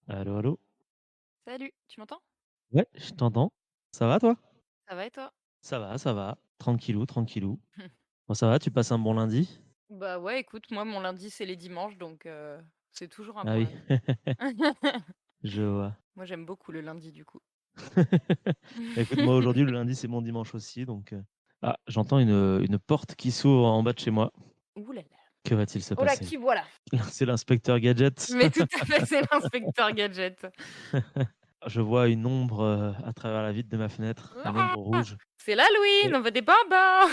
Allô, allô? Salut, tu m'entends? Ouais, je t'entends. Ça va toi? Ça va et toi? Ça va. Tranquillou, tranquillou. Bon, ça va, tu passes un bon lundi? Bah ouais, écoute, moi mon lundi c'est les dimanches donc c'est toujours un Ah bon oui, lundi. je vois. Moi j'aime beaucoup le lundi du coup. Bah, écoute, moi aujourd'hui, le lundi, c'est mon dimanche aussi, donc ah, j'entends une porte qui s'ouvre en bas de chez moi. Ouh là là. Que va-t-il se Oh là, passer? qui voilà! C'est l'inspecteur Gadget. Mais tout à fait, c'est l'inspecteur gadget. Je vois une ombre, à travers la vitre de ma fenêtre, une Ah! ombre rouge C'est l'Halloween, et on veut des bonbons!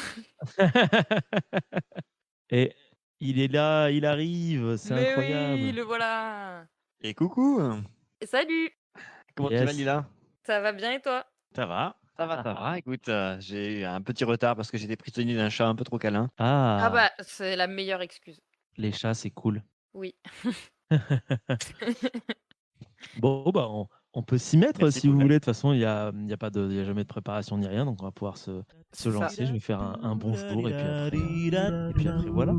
et il est là, il arrive, c'est Mais oui, incroyable. le voilà! Et coucou! Et salut! Comment tu vas Yes. Lila? Ça va bien et toi? Ça va? Ça va. Écoute, j'ai eu un petit retard parce que j'étais prisonnier d'un chat un peu trop câlin. Ah Ah! bah, c'est la meilleure excuse. Les chats, c'est cool. Oui. Bon, bah, on peut s'y mettre Merci si vous poubelle. voulez. De toute façon, il y a jamais de préparation ni rien, donc on va pouvoir se C'est ça. lancer. Je vais faire un bonjour et puis après voilà.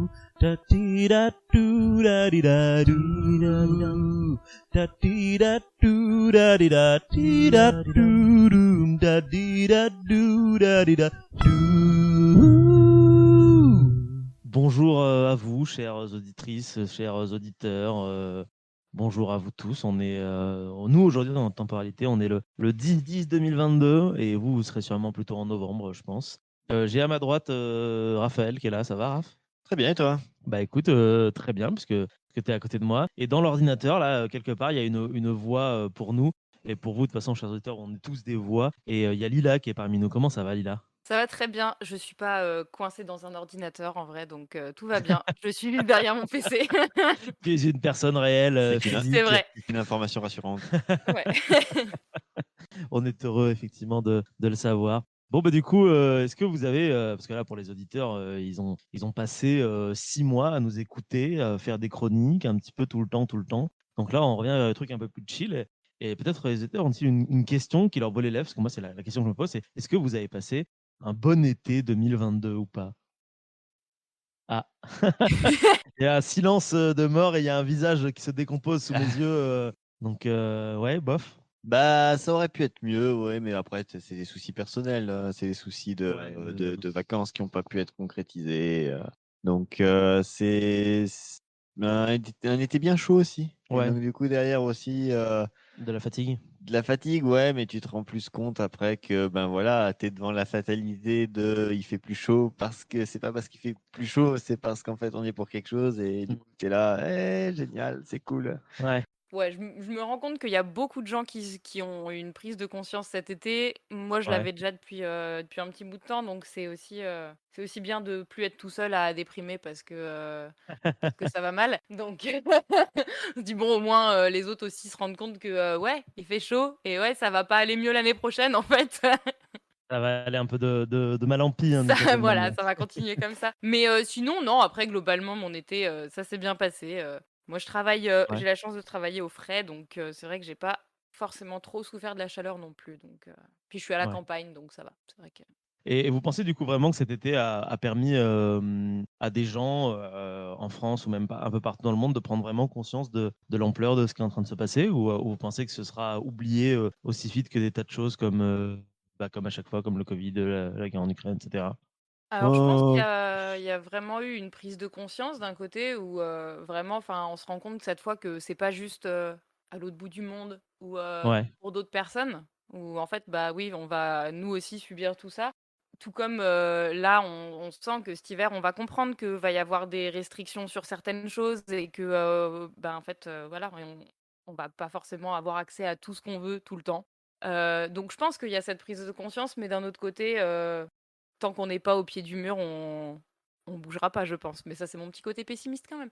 Bonjour, à vous, chères auditrices, chers auditeurs, bonjour à vous tous. Nous aujourd'hui dans notre temporalité, on est le 10-10-2022 et vous serez sûrement plutôt en novembre, je pense. J'ai à ma droite, Raphaël qui est là. Ça va, Raph? Très bien, et toi? Bah, écoute, très bien puisque tu es à côté de moi et dans l'ordinateur là, quelque part, il y a une voix, pour nous et pour vous. De toute façon, chers auditeurs, on est tous des voix et il y a Lila qui est parmi nous. Comment ça va, Lila? Ça va très bien, je suis pas, coincée dans un ordinateur en vrai donc tout va bien. Je suis juste derrière mon PC. Tu es une personne réelle, C'est physique. vrai. C'est une information rassurante. Ouais. On est heureux effectivement de le savoir. Bon, bah, du coup, est-ce que vous avez, parce que là, pour les auditeurs, ils ont passé 6 mois à nous écouter, faire des chroniques un petit peu tout le temps, tout le temps. Donc là, on revient à un truc un peu plus chill. Et peut-être les auditeurs ont-ils une question qui leur brûle les lèvres, parce que moi, c'est la question que je me pose, c'est est-ce que vous avez passé un bon été 2022 ou pas? Ah, il y a un silence de mort et il y a un visage qui se décompose sous mes yeux. Donc, ouais, bof. Bah, ça aurait pu être mieux, ouais, mais après, c'est des soucis personnels, c'est des soucis Ouais, je de doute. vacances qui n'ont pas pu être concrétisés. Donc, un été bien chaud aussi. Et Ouais, donc, du coup, derrière aussi, de la fatigue. de la fatigue, ouais, mais tu te rends plus compte après que, ben voilà, tu es devant la fatalité de il fait plus chaud parce que c'est pas parce qu'il fait plus chaud, c'est parce qu'en fait on y est pour quelque chose et du Mm. coup tu es là, génial, c'est cool. Ouais. Ouais, je me rends compte qu'il y a beaucoup de gens qui ont eu une prise de conscience cet été. Moi, je Ouais. l'avais déjà depuis un petit bout de temps, donc c'est aussi bien de plus être tout seul à déprimer parce que ça va mal. Donc on se dit: «Bon, au moins, les autres aussi se rendent compte que, ouais, il fait chaud et ouais, ça va pas aller mieux l'année prochaine, en fait». Ça va aller un peu de mal en pis, hein, Ça d'une certaine voilà, manière. ça va continuer comme ça. Mais sinon, non, après globalement, mon été, ça s'est bien passé. Moi, Ouais, j'ai la chance de travailler au frais, donc c'est vrai que j'ai pas forcément trop souffert de la chaleur non plus, donc puis je suis à la ouais. campagne, donc ça va. C'est vrai que Et vous pensez du coup vraiment que cet été a permis, à des gens, en France ou même pas un peu partout dans le monde de prendre vraiment conscience de l'ampleur de ce qui est en train de se passer? Ou vous pensez que ce sera oublié, aussi vite que des tas de choses comme, bah, comme à chaque fois, comme le Covid, la guerre en Ukraine et cetera? alors je pense Oh, il y a vraiment eu une prise de conscience d'un côté où, vraiment, enfin, on se rend compte cette fois que c'est pas juste, à l'autre bout du monde ou, Ouais. pour d'autres personnes, où en fait, bah, oui, on va nous aussi subir tout ça. Tout comme, là, on sent que cet hiver, on va comprendre que va y avoir des restrictions sur certaines choses et que, ben, en fait, voilà, on va pas forcément avoir accès à tout ce qu'on veut tout le temps. Donc je pense qu'il y a cette prise de conscience, mais d'un autre côté, tant qu'on n'est pas au pied du mur, on bougera pas, je pense. Mais ça, c'est mon petit côté pessimiste quand même.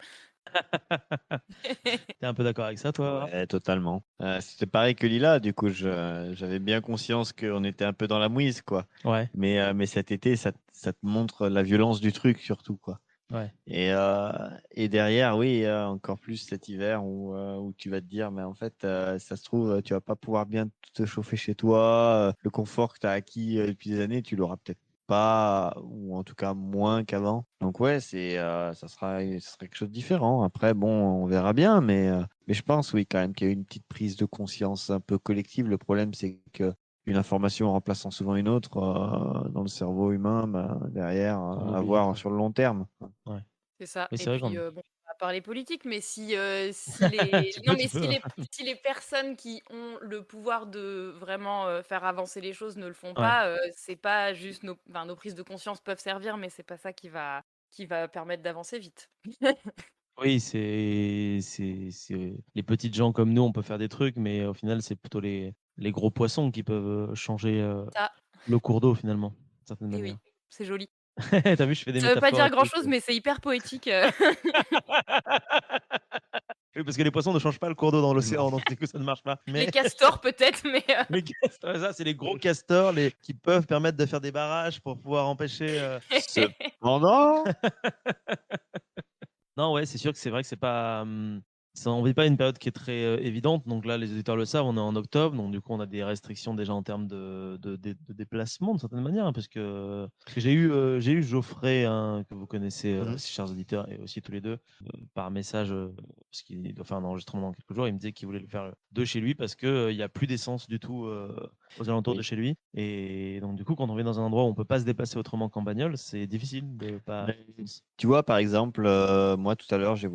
Tu es un peu d'accord avec ça, toi, Raph? ouais, totalement. C'était pareil que Lila, du coup, j'avais bien conscience qu'on était un peu dans la mouise, quoi. Ouais, Mais cet été, ça te montre la violence du truc, surtout, quoi. ouais. Et derrière, oui, encore plus cet hiver où tu vas te dire, mais en fait, ça se trouve, tu vas pas pouvoir bien te chauffer chez toi. Le confort que tu as acquis depuis des années, tu l'auras peut-être pas, ou en tout cas moins qu'avant. Donc ouais, ça sera quelque chose de différent. Après, bon, on verra bien, mais je pense, oui, quand même qu'il y a eu une petite prise de conscience un peu collective. Le problème, c'est que une information remplaçant souvent une autre dans le cerveau humain, bah, derrière, On à oublie. voir sur le long terme. Ouais. C'est ça. Oui, Et c'est vrai puis, qu'on. bon, on va parler politique, mais si les Tu non, peux, mais tu peux. si les personnes qui ont le pouvoir de vraiment, faire avancer les choses ne le font Ouais. pas, c'est pas juste nos prises de conscience peuvent servir, mais c'est pas ça qui va permettre d'avancer vite. Oui, c'est les petites gens comme nous, on peut faire des trucs, mais au final, c'est plutôt les gros poissons qui peuvent changer Ça, le cours d'eau, finalement, d'une certaine et manière. oui, c'est joli. T'as vu, je fais des Ça veut pas métaphores dire et tout. grand-chose, mais c'est hyper poétique. Oui, parce que les poissons ne changent pas le cours d'eau dans l'océan, Non. donc du coup, ça ne marche pas. Les Mais castors peut-être, mais les castors, ça, c'est les gros castors qui peuvent permettre de faire des barrages pour pouvoir empêcher. Cependant, Non, ouais, c'est sûr que c'est vrai que c'est pas. On vit pas une période qui est très évidente. Donc là, les auditeurs le savent, on est en octobre. Donc du coup, on a des restrictions déjà en termes de déplacement, d'une certaine manière. Hein, parce que j'ai eu Geoffrey, hein, que vous connaissez, chers auditeurs, et aussi tous les deux, par message, parce qu'il doit faire un enregistrement dans quelques jours. Il me disait qu'il voulait le faire de chez lui parce qu'il n'y a plus d'essence du tout aux alentours de oui. chez lui. Et donc, du coup, quand on vient dans un endroit où on peut pas se déplacer autrement qu'en bagnole, c'est difficile de pas. Mais tu vois, par exemple, moi tout à l'heure, Faire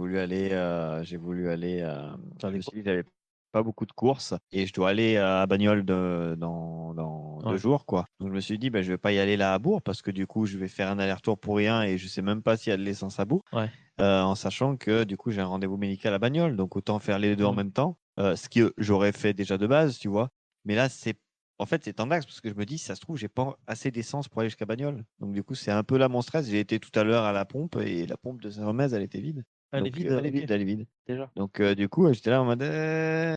je des me suis dit que j'avais pas beaucoup de courses et je dois aller à Bagnoles dans 2 jours, quoi. Donc je me suis dit, bah, je vais pas y aller là à Bourg parce que du coup, je vais faire un aller-retour pour rien et je sais même pas s'il y a de l'essence à Bourg, Ouais. en sachant que du coup, j'ai un rendez-vous médical à Bagnoles, donc autant faire les deux en Mm. même temps, ce que j'aurais fait déjà de base, tu vois. Mais là, en fait, c'est tendax parce que je me dis, si ça se trouve, j'ai pas assez d'essence pour aller jusqu'à Bagnoles. Donc, du coup, c'est un peu là mon stress. J'ai été tout à l'heure à la pompe et la pompe de Saint-Romez, elle était vide. Elle est Donc, vide, elle est ok. vide, elle est vide. Déjà. Donc, du coup, j'étais là en mode,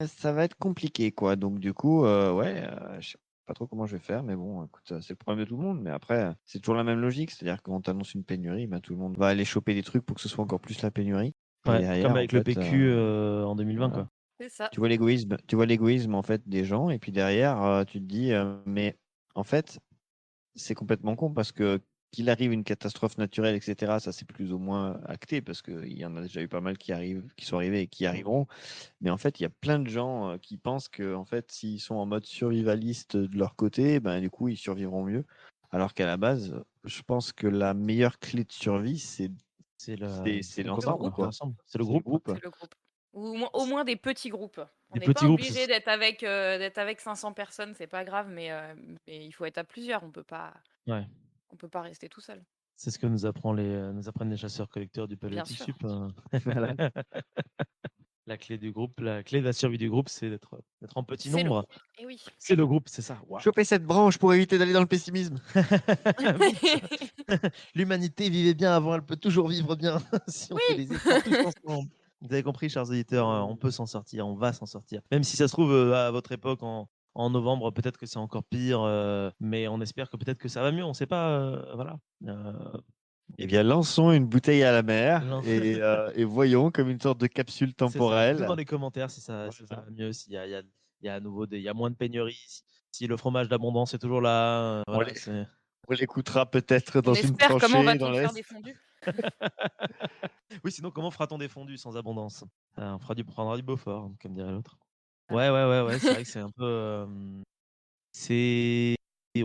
ça va être compliqué, quoi. Donc, du coup, ouais, je sais pas trop comment je vais faire, mais bon, écoute, c'est le problème de tout le monde. Mais après, c'est toujours la même logique. C'est-à-dire que quand on t'annonce une pénurie, ben, tout le monde va aller choper des trucs pour que ce soit encore plus la pénurie. Et Ouais, comme derrière, en avec le fait, PQ en 2020, voilà. quoi. c'est ça. Tu vois l'égoïsme en fait des gens, et puis derrière, tu te dis, mais en fait, c'est complètement con parce que qu'il arrive une catastrophe naturelle, etc., ça c'est plus ou moins acté parce qu'il y en a déjà eu pas mal qui arrivent, qui sont arrivés et qui arriveront. Mais en fait, il y a plein de gens qui pensent que en fait, s'ils sont en mode survivaliste de leur côté, ben du coup, ils survivront mieux. Alors qu'à la base, je pense que la meilleure clé de survie, C'est c'est le l'ensemble, groupe. c'est quoi. l'ensemble. C'est le C'est le groupe. groupe. C'est le groupe. Ou au moins des petits groupes. On Des n'est pas petits groupes, obligé d'être avec 500 personnes, c'est pas grave, mais il faut être à plusieurs. ouais. On peut pas rester tout seul. C'est ce que nous apprennent les chasseurs-collecteurs du Bien Paléolithique sûr. Sup. Voilà. La clé du groupe, la clé de la survie du groupe, c'est d'être en petit C'est le nombre. groupe. Et oui. C'est le groupe, c'est ça. Waouh. Choper cette branche pour éviter d'aller dans le pessimisme. Vite. L'humanité vivait bien avant, elle peut toujours vivre bien si on fait Oui. des efforts tous ensemble. Vous avez compris, chers auditeurs, on peut s'en sortir, on va s'en sortir. Même si ça se trouve, à votre époque, en novembre, peut-être que c'est encore pire, mais on espère que peut-être que ça va mieux, on ne sait pas. Voilà. Eh bien, lançons une bouteille à la mer Non. et voyons comme une sorte de capsule C'est ça. Dites-nous temporelle. dans les commentaires si ça Voilà. va mieux, s'il y a à nouveau il y a moins de pénurie, si le fromage d'abondance est toujours là. On Voilà, l'é- c'est. on l'écoutera peut-être On dans une espère. Comment tranchée dans va-t-on faire des l'Est. fondus? Oui, sinon, comment fera-t-on des fondus sans abondance? On prendra du Beaufort, comme dirait l'autre. Ah. Ouais, ouais, ouais, ouais, c'est vrai que c'est un peu. C'est. Ouais.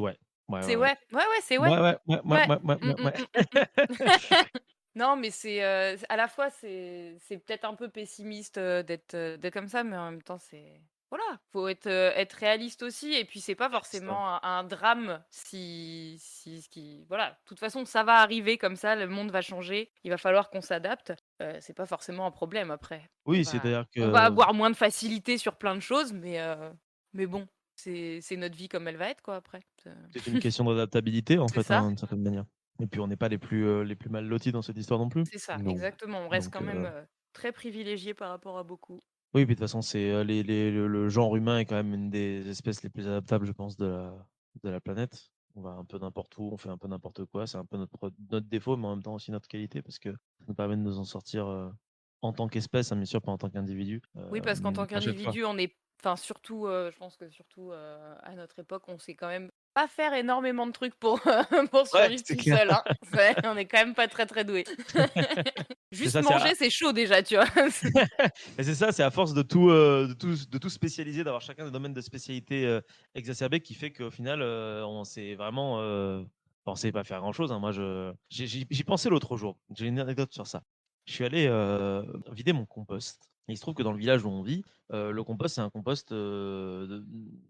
Ouais, ouais, C'est ouais. ouais. Ouais, ouais, c'est ouais. Ouais, ouais, ouais, ouais, Ouais. ouais, ouais, Mmh, ouais, mmh, ouais. mmh, Non, mais à la fois, c'est peut-être un peu pessimiste, d'être comme ça, mais en même temps, voilà, faut être réaliste aussi et puis c'est pas C'est ça. forcément un drame si ce qui voilà, de toute façon, ça va arriver comme ça, le monde va changer, il va falloir qu'on s'adapte, c'est pas forcément un problème après. On Oui, va c'est-à-dire on va que avoir moins de facilité sur plein de choses, mais bon, c'est notre vie comme elle va être, quoi, après. c'est une question d'adaptabilité, en C'est fait, ça. hein, d'une certaine manière. Et puis, on n'est pas les plus mal lotis dans cette histoire non plus. C'est ça, Non. exactement. On reste Donc, quand même, très privilégiés par rapport à beaucoup. oui, puis de toute façon, c'est le genre humain est quand même une des espèces les plus adaptables, je pense, de la planète. On va un peu n'importe où, on fait un peu n'importe quoi. C'est un peu notre défaut, mais en même temps aussi notre qualité, parce que ça nous permet de nous en sortir en tant qu'espèce, hein, bien sûr, pas en tant qu'individu. Oui, parce qu'en tant À chaque fois. qu'individu, on est enfin surtout, je pense que surtout, à notre époque, on s'est quand même pas faire énormément de trucs pour, pour Ouais, survivre c'est tout clair. seul, hein. On est quand même pas très, très doués. C'est Juste ça, c'est manger, c'est chaud déjà, tu vois? et c'est ça, c'est à force de tout spécialiser, d'avoir chacun des domaines de spécialité exacerbés qui fait qu'au final, on sait vraiment. On sait pas faire grand-chose, hein. Moi, j'y pensais l'autre jour. J'ai une anecdote sur ça. Je suis allé vider mon compost. Et il se trouve que dans le village où on vit, le compost, c'est un compost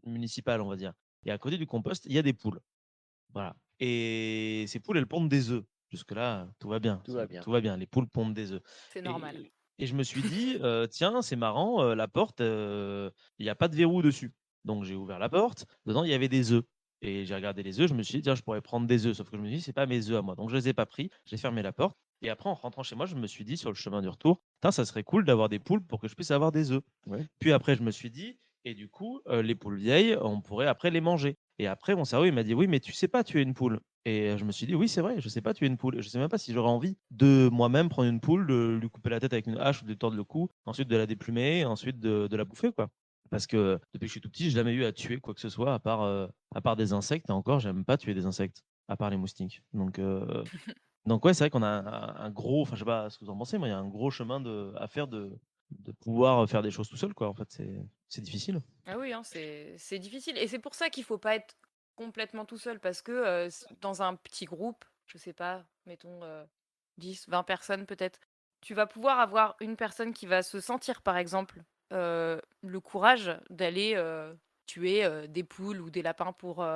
municipal, on va dire. Et à côté du compost, il y a des poules. Voilà. Et ces poules, elles pondent des œufs. Jusque-là, tout va bien. Tout va bien. Tout va bien. Les poules pondent des œufs. C'est normal. Et je me suis dit, tiens, c'est marrant, la porte, il n'y a pas de verrou dessus. Donc j'ai ouvert la porte. Dedans, il y avait des œufs. Et j'ai regardé les œufs. Je me suis dit, tiens, je pourrais prendre des œufs. Sauf que je me suis dit, c'est pas mes œufs à moi. Donc je les ai pas pris. J'ai fermé la porte. Et après, en rentrant chez moi, je me suis dit, sur le chemin du retour, putain, ça serait cool d'avoir des poules pour que je puisse avoir des œufs. Ouais. Puis après, je me suis dit, et du coup, les poules vieilles, on pourrait après les manger. Et après, mon cerveau, il m'a dit, oui, mais tu sais pas tuer une poule. Et je me suis dit, oui, c'est vrai, je sais pas tuer une poule. Je sais même pas si j'aurais envie de moi-même prendre une poule, de lui couper la tête avec une hache ou de lui tordre le cou, ensuite de la déplumer, ensuite de la bouffer, quoi. Parce que depuis que je suis tout petit, j'ai jamais eu à tuer quoi que ce soit à part des insectes. Et encore, j'aime pas tuer des insectes, à part les moustiques. Donc ouais, c'est vrai qu'on a un gros, enfin je sais pas ce que vous en pensez, mais il y a un gros chemin à faire de pouvoir faire des choses tout seul, quoi. En fait, c'est difficile. Ah oui, hein, c'est difficile. Et c'est pour ça qu'il faut pas être complètement tout seul, parce que dans un petit groupe, je sais pas, mettons 10, 20 personnes peut-être, tu vas pouvoir avoir une personne qui va se sentir, par exemple, le courage d'aller tuer des poules ou des lapins pour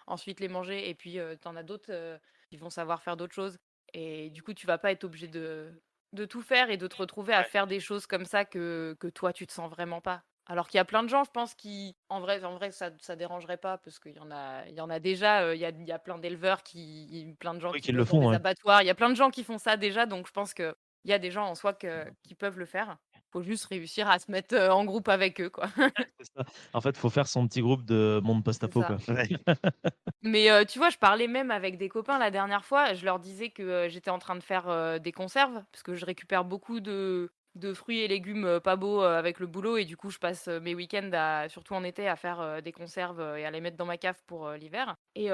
ensuite les manger. Et puis, t'en as d'autres qui vont savoir faire d'autres choses. Et du coup, tu vas pas être obligé de tout faire et de te retrouver à Ouais. faire des choses comme ça que toi, tu te sens vraiment pas. Alors qu'il y a plein de gens, je pense, qui, en vrai, ça dérangerait pas, parce il y en a déjà. Il y a plein d'éleveurs plein de gens Oui, qui qu'ils le bossent dans font, des ouais. abattoirs. Il y a plein de gens qui font ça déjà, donc je pense que il y a des gens en soi qui peuvent le faire. Faut juste réussir à se mettre en groupe avec eux, quoi. C'est ça. En fait, faut faire son petit groupe de monde C'est post-apo, ça. quoi. Ouais. Mais tu vois, je parlais même avec des copains la dernière fois. Je leur disais que j'étais en train de faire des conserves, parce que je récupère beaucoup de fruits et légumes pas beaux avec le boulot. Et du coup, je passe mes week-ends, surtout en été, à faire des conserves et à les mettre dans ma cave pour l'hiver. Et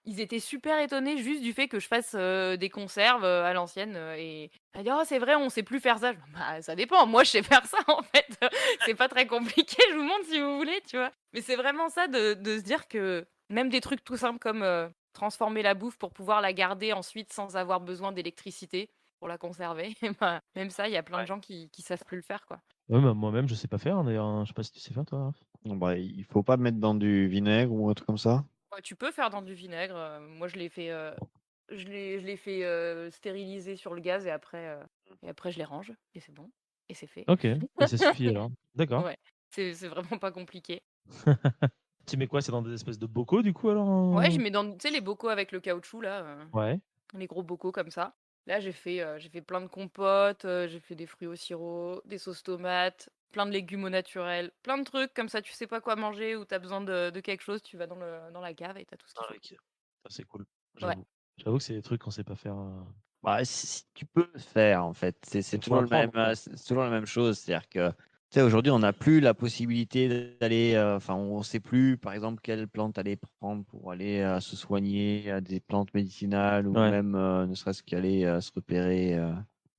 ils étaient super étonnés juste du fait que je fasse des conserves à l'ancienne. Et elle dit: «Oh, c'est vrai, on sait plus faire ça.» Je dis: «Bah, ça dépend. Moi, je sais faire ça, en fait. C'est pas très compliqué. Je vous montre si vous voulez, tu vois.» Mais c'est vraiment ça, de se dire que même des trucs tout simples comme transformer la bouffe pour pouvoir la garder ensuite sans avoir besoin d'électricité pour la conserver, et bah, même ça, il y a plein de Ouais. gens qui savent plus le faire, quoi. Ouais, bah, moi-même, je sais pas faire, hein, d'ailleurs, hein. Je sais pas si tu sais faire, toi, Raph. Bon, bah, il faut pas mettre dans du vinaigre ou un truc comme ça. Ouais, tu peux faire dans du vinaigre. Moi, je l'ai fait stériliser sur le gaz, et après je les range et c'est bon et c'est fait. Ok, et ça suffit alors. D'accord. Ouais, c'est vraiment pas compliqué. Tu mets quoi? C'est dans des espèces de bocaux, du coup, alors? Ouais, je mets dans, tu sais, les bocaux avec le caoutchouc là. Ouais. Les gros bocaux comme ça. Là, j'ai fait plein de compotes, j'ai fait des fruits au sirop, des sauces tomates, plein de légumes au naturel, plein de trucs comme ça. Tu sais pas quoi manger ou tu as besoin de quelque chose, tu vas dans la cave et tu as tout ce qu'il Ah, faut. ok. Ça, c'est cool, Ouais. j'avoue. J'avoue que c'est des trucs qu'on sait pas faire. Bah, si tu peux le faire, en fait, c'est Il faut toujours apprendre, quoi. c'est toujours la même chose. C'est-à-dire que, tu sais, aujourd'hui, on n'a plus la possibilité d'aller, enfin, on sait plus, par exemple, quelle plante aller prendre pour aller se soigner, des plantes médicinales ou Ouais. même ne serait-ce qu'aller se repérer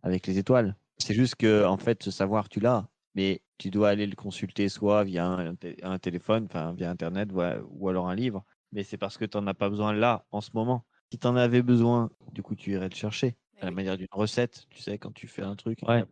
avec les étoiles. C'est juste que, en fait, ce savoir, tu l'as, mais tu dois aller le consulter soit via un téléphone, enfin, via Internet ou alors un livre. Mais c'est parce que tu n'en as pas besoin là, en ce moment. Si tu en avais besoin, du coup, tu irais le chercher. Eh À la oui. manière d'une recette, tu sais, quand tu fais un truc Ouais.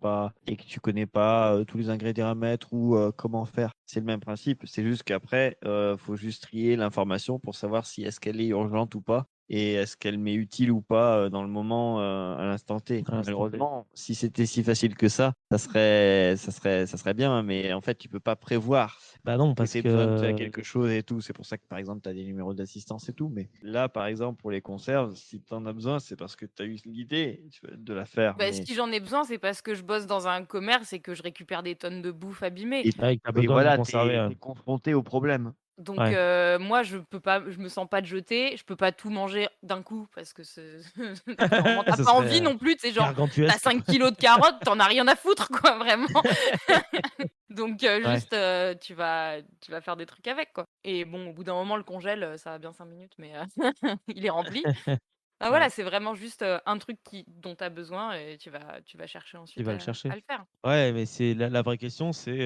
et que tu connais pas tous les ingrédients à mettre ou comment faire, c'est le même principe. C'est juste qu'après, faut juste trier l'information pour savoir si est-ce qu'elle est urgente ou pas et est-ce qu'elle m'est utile ou pas dans le moment, à l'instant T. À l'instant T. Malheureusement, si c'était si facile que ça serait bien, mais en fait, tu peux pas prévoir Bah non, que parce tu aies besoin de faire que. quelque chose et tout. C'est pour ça que, par exemple, tu as des numéros d'assistance et tout. Mais là, par exemple, pour les conserves, si tu en as besoin, c'est parce que tu as eu l'idée de la faire. Bah, Mais si j'en ai besoin, c'est parce que je bosse dans un commerce et que je récupère des tonnes de bouffe abîmée. et, Ouais, que t'as et besoin de le voilà, tu conserver. es confronté au problème. Donc Ouais. moi, je me sens pas de jeter, je peux pas tout manger d'un coup parce que normalement tu Ce pas envie serait non plus, tu sais, genre tu as gargantuesque. 5 kilos de carottes, tu en as rien à foutre, quoi, vraiment. Donc Ouais. juste, tu vas faire des trucs avec, quoi. Et bon, au bout d'un moment, le congèle, ça va bien 5 minutes, mais il est rempli. Ah voilà, Ouais. c'est vraiment juste, un truc dont tu as besoin et tu vas chercher Il ensuite va le à chercher. le faire. Ouais, mais c'est la vraie question, c'est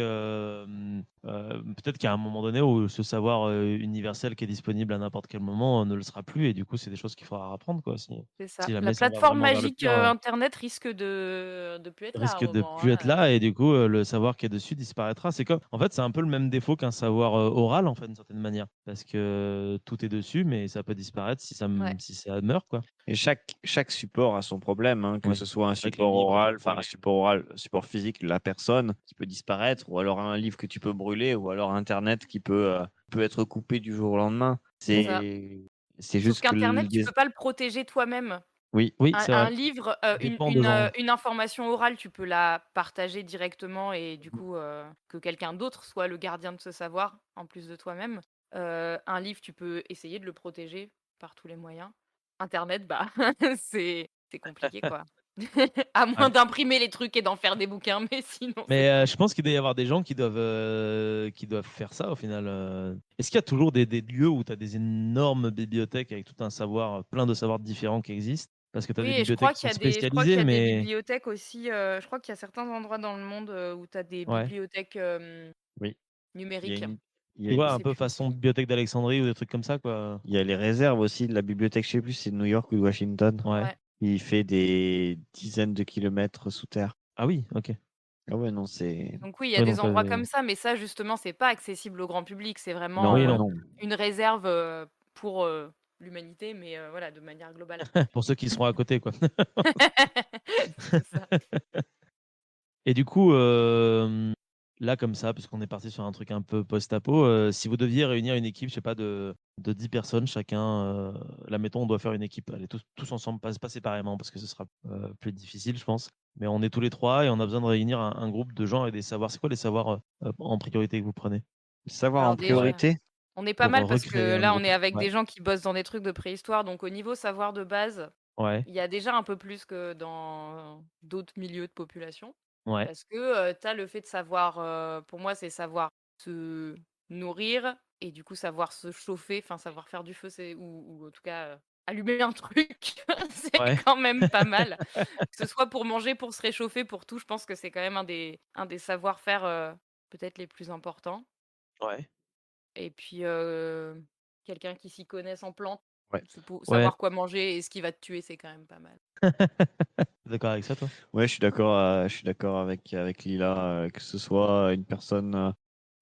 peut-être qu'à un moment donné où ce savoir universel qui est disponible à n'importe quel moment ne le sera plus, et du coup, c'est des choses qu'il faudra apprendre, quoi. C'est ça. Si La jamais ça va plateforme vraiment vers le magique, pire, internet risque de plus être là à un risque de moment, plus être hein, là, et du coup, le savoir qui est dessus disparaîtra. C'est comme, en fait, c'est un peu le même défaut qu'un savoir oral, en fait, d'une certaine manière, parce que tout est dessus, mais ça peut disparaître Ouais. si ça meurt, quoi. Et chaque support a son problème, hein, que Oui, ce soit un c'est vrai que les support livres. oral, enfin un support oral, support physique de la personne qui peut disparaître, ou alors un livre que tu peux brûler, ou alors Internet qui peut être coupé du jour au lendemain. C'est ça. C'est Sauf juste que qu'internet, tu peux pas le protéger toi-même. oui, Oui, Un c'est un vrai. livre, Ça dépend de gens. une information orale, tu peux la partager directement et du coup, que quelqu'un d'autre soit le gardien de ce savoir, en plus de toi-même. Un livre, tu peux essayer de le protéger par tous les moyens. Internet, bah, c'est compliqué, quoi. À moins Ouais. d'imprimer les trucs et d'en faire des bouquins, mais sinon c'est Mais pas je pense qu'il doit y avoir des gens qui doivent faire ça au final. Est-ce qu'il y a toujours des lieux où tu as des énormes bibliothèques avec tout un savoir, plein de savoirs différents qui existent? Parce que tu as oui des et bibliothèques qui sont je crois qu'il y spécialisées, a des mais bibliothèques aussi, je crois qu'il y a certains endroits dans le monde, où tu as des ouais. bibliothèques, oui. Il y a numériques. une, il y Tu a, Je vois, un sais peu plus. façon bibliothèque d'Alexandrie ou des trucs comme ça, quoi. il y a les réserves aussi de la bibliothèque, je sais plus si c'est de New York ou de Washington. Ouais. Ouais. Il fait des dizaines de kilomètres sous terre. Ah oui, OK. Ah ouais, non, c'est. Donc oui, il y a Ouais, des donc endroits comme ça, mais ça justement, c'est pas accessible au grand public. C'est vraiment, Non, oui, bah non. non. une réserve, pour, l'humanité, mais voilà, de manière globale. Pour ceux qui seront à côté, quoi. C'est ça. Et du coup, là, comme ça, puisqu'on est parti sur un truc un peu post-apo, si vous deviez réunir une équipe, je sais pas, de 10 personnes chacun, là, mettons, on doit faire une équipe, allez, tous ensemble, pas séparément, parce que ce sera plus difficile, je pense. Mais on est tous les trois et on a besoin de réunir un groupe de gens et des savoirs. C'est quoi les savoirs en priorité que vous prenez Savoir en Alors Ouais. déjà, priorité. on est pas Pour mal parce recréer que un là, on groupe? est avec Ouais. des gens qui bossent dans des trucs de préhistoire, donc au niveau savoir de base, Ouais. il y a déjà un peu plus que dans d'autres milieux de population. Ouais. Parce que, tu as le fait de savoir, pour moi, c'est savoir se nourrir et du coup savoir se chauffer, enfin savoir faire du feu, c'est ou en tout cas, allumer un truc, c'est Ouais. quand même pas mal. Que ce soit pour manger, pour se réchauffer, pour tout, je pense que c'est quand même un des savoir-faire, peut-être les plus importants. Ouais. Et puis, quelqu'un qui s'y connaisse en plantes, Ouais. c'est pour Ouais. savoir quoi manger et ce qui va te tuer, c'est quand même pas mal. T'es d'accord avec ça, toi? Ouais, je suis d'accord avec Lila, que ce soit une personne,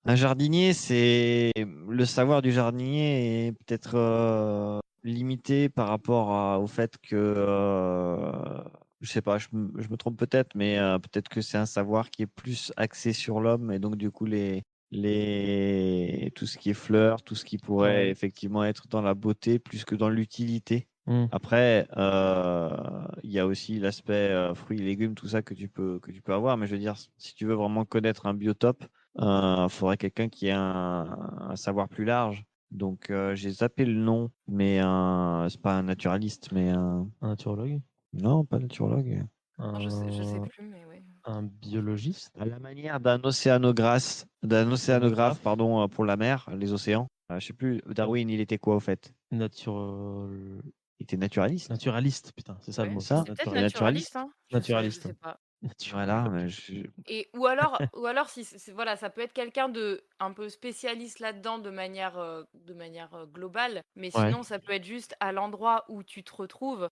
un jardinier, c'est le savoir du jardinier est peut-être limité par rapport au fait que, je sais pas, je me trompe peut-être, mais peut-être que c'est un savoir qui est plus axé sur l'homme et donc du coup tout ce qui est fleurs, tout ce qui pourrait Ouais. effectivement être dans la beauté plus que dans l'utilité. Mmh. Après, il y a aussi l'aspect fruits et légumes, tout ça que tu peux avoir. Mais je veux dire, si tu veux vraiment connaître un biotope, faudrait quelqu'un qui ait un savoir plus large. Donc, j'ai zappé le nom, mais c'est pas un naturaliste, mais Un naturologue? non, pas naturologue. Non, je sais Un plus, mais oui. un biologiste? À la manière d'un océanographe, Photographe? pardon, pour la mer, les océans. Je sais plus, Darwin, il était quoi au fait? Naturol Il était naturaliste, Naturaliste, putain, c'est ça le Ouais, mot, ça? c'est peut-être Il est naturaliste, naturaliste. hein? Je naturaliste. sais pas. Voilà, Naturologue. Et ou alors si voilà, ça peut être quelqu'un de un peu spécialiste là-dedans de manière globale, mais Ouais. sinon ça peut être juste à l'endroit où tu te retrouves,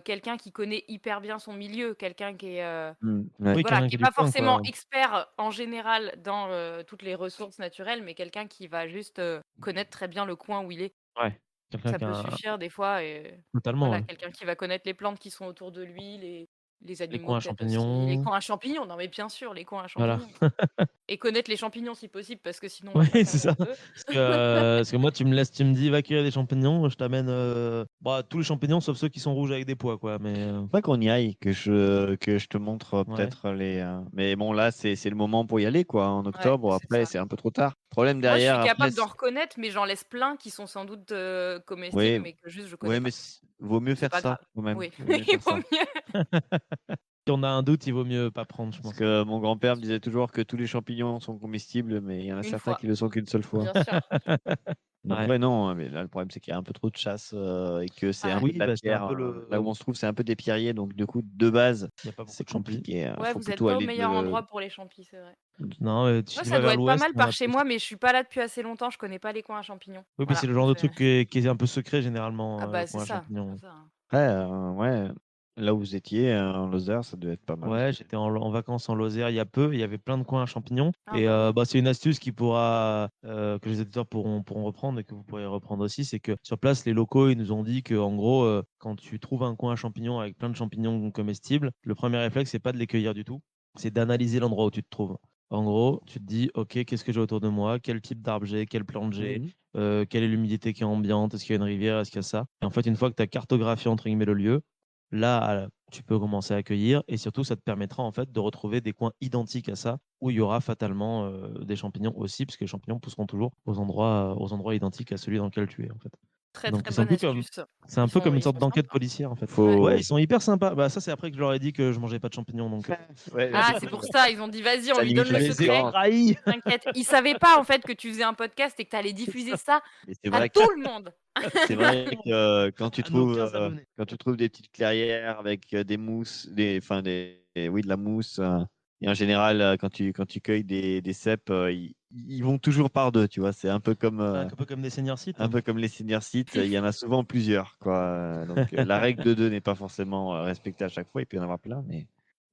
quelqu'un qui connaît hyper bien son milieu, quelqu'un qui est, Ouais. Oui, voilà, quelqu'un qui qui est est du pas coin, forcément quoi. expert en général dans, toutes les ressources naturelles, mais quelqu'un qui va juste, connaître très bien le coin où il est. Ouais. Quelqu'un Ça qui a peut un suffire des fois et totalement, voilà, ouais. quelqu'un qui va connaître les plantes qui sont autour de lui, les Les animaux coins à peut-être aussi, les champignons. coins à champignons, non mais bien sûr, les coins à Voilà. champignons et connaître les champignons si possible parce que sinon on Oui, va pas c'est servir ça. de eux. Parce que moi, tu me dis: «Va cueillir des champignons», je t'amène, bah, tous les champignons sauf ceux qui sont rouges avec des pois, quoi, mais Faudrait qu'on y aille, que je te montre ouais. peut-être mais bon, là, c'est le moment pour y aller, quoi. En Ouais, octobre, c'est après, ça. c'est un peu trop tard. Problème Moi, je derrière, suis après, capable d'en reconnaître, mais j'en laisse plein qui sont sans doute, comestibles, oui, mais que juste je connais ouais, mais pas. vaut mieux C'est faire pas ça grave. quand même. Oui, Vaut oui, mieux il faire vaut ça. mieux. Si on a un doute, il vaut mieux pas prendre, je Parce pense. que mon grand-père me disait toujours que tous les champignons sont comestibles, mais il y en a Une certains fois, qui le sont qu'une seule fois. bien sûr. Donc Ouais. ouais, non, mais là le problème c'est qu'il y a un peu trop de chasse et que c'est Ah un ouais. peu de Oui, la bah, c'est un pierre. peu Là où on se trouve, c'est un peu des pierriers, donc du coup, de base, il n'y a pas beaucoup c'est de champis. compliqué. Ouais, Faut vous êtes plutôt pas au aller meilleur endroit pour les champis, c'est vrai. Non, si Moi, tu ça vas doit vers être pas l'ouest, mal il y en par a chez plus. moi, mais je suis pas là depuis assez longtemps, je connais pas les coins à champignons. Oui, mais Voilà, c'est le genre de je- truc qui est un peu secret généralement, Ah bah coin c'est à ça. champignons. C'est ça, hein. Après, ouais, là où vous étiez, en Lozère, ça devait être pas mal Ouais, aussi. j'étais en vacances en Lozère il y a peu, il y avait plein de coins à champignons. Ah Et bah oui. c'est une astuce que les éditeurs pourront reprendre et que vous pourrez reprendre aussi, c'est que sur place, les locaux, ils nous ont dit que en gros, quand tu trouves un coin à champignons avec plein de champignons comestibles, le premier réflexe, c'est pas de les cueillir du tout, c'est d'analyser l'endroit où tu te trouves. En gros, tu te dis, OK, qu'est-ce que j'ai autour de moi? Quel type d'arbre j'ai? Quelle plante j'ai? Mhm. Quelle est l'humidité qui est ambiante? Est-ce qu'il y a une rivière? Est-ce qu'il y a ça? Et en fait, une fois que tu as cartographié entre guillemets le lieu, là, tu peux commencer à accueillir et surtout, ça te permettra en fait de retrouver des coins identiques à ça où il y aura fatalement des champignons aussi, puisque les champignons pousseront toujours aux endroits identiques à celui dans lequel tu es en fait. Très Donc très bonne astuce. c'est un peu comme une Ils sorte sont d'enquête sympas. policière en fait. Ouais. Ouais, Faut... ils sont hyper sympas. Bah ça c'est après que je leur ai dit que je mangeais pas de champignons donc Ouais, Ah, du c'est coup, pour ça, ils ont dit vas-y, on ça lui limite donne je le la les ai secret. concurrence. trahis. T'inquiète. Ils savaient pas en fait que tu faisais un podcast et que t'allais diffuser ça Mais c'est à vrai tout le monde. C'est vrai que À nos 15 abonnés. quand tu trouves des petites clairières avec des mousses, oui, de la mousse, et en général, quand tu cueilles des cèpes, ils vont toujours par deux, tu vois. C'est Un peu comme des senior sites. un peu comme les senior sites, il y en a souvent plusieurs, quoi. Donc la règle de deux n'est pas forcément respectée à chaque fois, il peut y en avoir plein,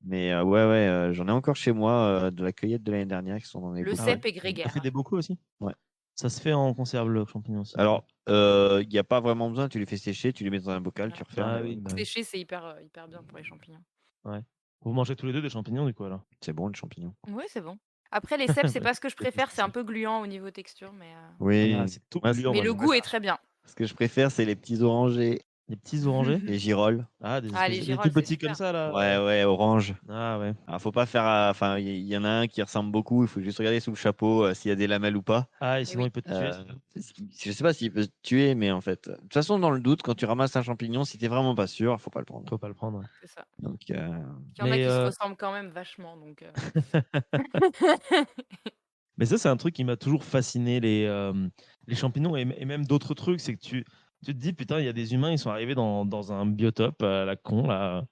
mais ouais, ouais, j'en ai encore chez moi de la cueillette de l'année dernière qui sont dans les Le bocaux. Ah ouais. cep est T'as fait grégaire. des bocaux aussi? Ouais. Ça se fait en conserve le champignon aussi. Alors, il n'y a pas vraiment besoin, tu les fais sécher, tu les mets dans un bocal, Ouais. tu refermes. Ah oui, bah oui. Sécher, c'est hyper bien pour les champignons. Ouais. Vous mangez tous les deux des champignons du coup alors? C'est bon, le champignon. Oui, c'est bon. Après, les cèpes, c'est Bah, pas ce que je c'est préfère, c'est un ça. peu gluant au niveau texture, mais, Oui, Ah, c'est tout moi, gluant, mais moi le j'aime goût pas est ça. très bien. ce que je préfère, c'est les petits orangers, Les petits orangers? les girolles. Ah, des Ah, les des tout girolles, c'est petits comme super. ça là. Ouais, ouais, orange. Ah ouais. Alors, faut pas faire. Enfin, il y en a un qui ressemble beaucoup, il faut juste regarder sous le chapeau s'il y a des lamelles ou pas. Ah, et Et sinon oui. il peut te tuer. Je sais pas s'il peut te tuer, mais en fait, de toute façon, dans le doute, quand tu ramasses un champignon, si t'es vraiment pas sûr, faut pas le prendre. Faut pas le prendre. Ouais. C'est ça. Donc, Il y en a Mais, qui se ressemblent quand même vachement, donc. mais ça, c'est un truc qui m'a toujours fasciné, les champignons et même d'autres trucs. C'est que tu te dis, putain, il y a des humains, ils sont arrivés dans un biotope à la con, là.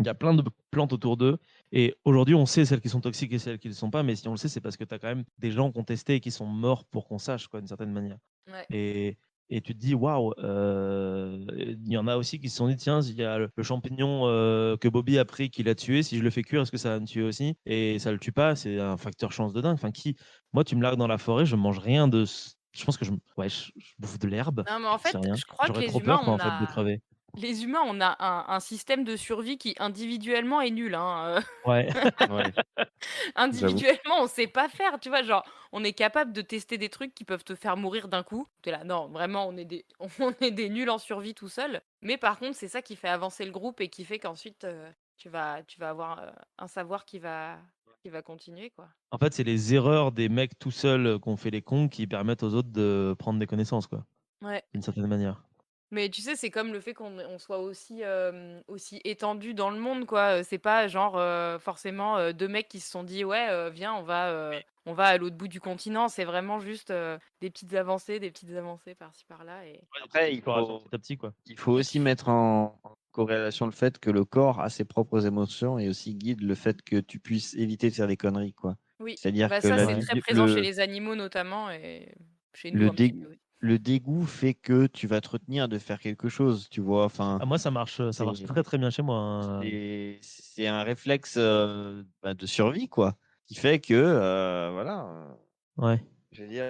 Il y a plein de plantes autour d'eux. Et aujourd'hui, on sait celles qui sont toxiques et celles qui ne le sont pas. Mais si on le sait, c'est parce que tu as quand même des gens qui ont testé et qui sont morts pour qu'on sache, quoi, d'une certaine manière. Ouais. Et tu te dis, waouh, il y en a aussi qui se sont dit, tiens, il y a le champignon que Bobby a pris, qui l'a tué, si je le fais cuire, est-ce que ça va me tuer aussi? Et ça le tue pas, c'est un facteur chance de dingue. Enfin, moi, tu me largues dans la forêt, je mange rien de. Je pense que je bouffe de l'herbe, Non, mais en je sais fait, rien. je crois que J'aurais trop peur, quoi, en fait, de crever. les humains, on a un système de survie qui individuellement est nul, hein. Ouais. ouais, j'avoue. Individuellement, on sait pas faire, tu vois? Genre, on est capable de tester des trucs qui peuvent te faire mourir d'un coup. Tu es là: «Non, vraiment, on est des on est des nuls en survie tout seuls». Mais par contre, c'est ça qui fait avancer le groupe et qui fait qu'ensuite, tu vas avoir, un savoir qui va continuer, quoi. En fait, c'est les erreurs des mecs tout seuls qu'on fait les cons qui permettent aux autres de prendre des connaissances, quoi, Ouais. d'une certaine manière. Mais tu sais, c'est comme le fait qu'on soit aussi étendu dans le monde, quoi. C'est pas genre, forcément, 2 mecs qui se sont dit: «Ouais, viens, on va à l'autre bout du continent». C'est vraiment juste, des petites avancées par-ci par-là et Après, Exploration petit à petit, quoi. il faut aussi mettre en corrélation le fait que le corps a ses propres émotions et aussi guide le fait que tu puisses éviter de faire des conneries, quoi. oui, C'est-à-dire bah, que ça, c'est Ouais. très présent chez les animaux notamment et chez nous le, un petit dé- peu aussi. le dégoût fait que tu vas te retenir de faire quelque chose, tu vois. Enfin, Ah, moi, ça marche c'est très très bien chez moi. Hein. c'est un réflexe de survie, quoi, qui fait que, voilà. Ouais. Je veux dire,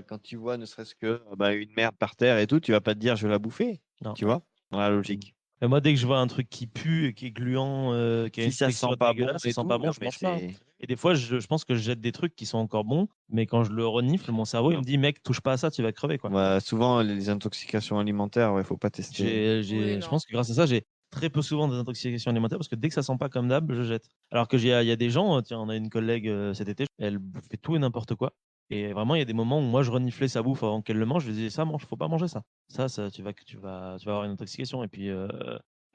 quand tu vois ne serait-ce que une merde par terre et tout, tu vas pas te dire je vais la bouffer, Non. tu vois, dans la logique. Et moi, dès que je vois un truc qui pue et qui est gluant, qui a Si une ça sent texture pas bon dégueulasse, ça et sent tout, pas bon, non, je mais mange pas. Hein. c'est. Et des fois, je pense que je jette des trucs qui sont encore bons, mais quand je le renifle, mon cerveau, il me dit, mec, touche pas à ça, tu vas crever, quoi. Souvent, les intoxications alimentaires, ouais, faut pas tester. Oui, Je non. pense que grâce à ça, j'ai très peu souvent des intoxications alimentaires parce que dès que ça sent pas comme d'hab, je jette. Alors que il y a des gens, tiens, on a une collègue cet été, elle fait tout et n'importe quoi. Et vraiment, il y a des moments où moi, je reniflais sa bouffe avant qu'elle le mange. Je lui disais, ça, mange, faut pas manger ça. Ça, tu vas avoir une intoxication. Et puis,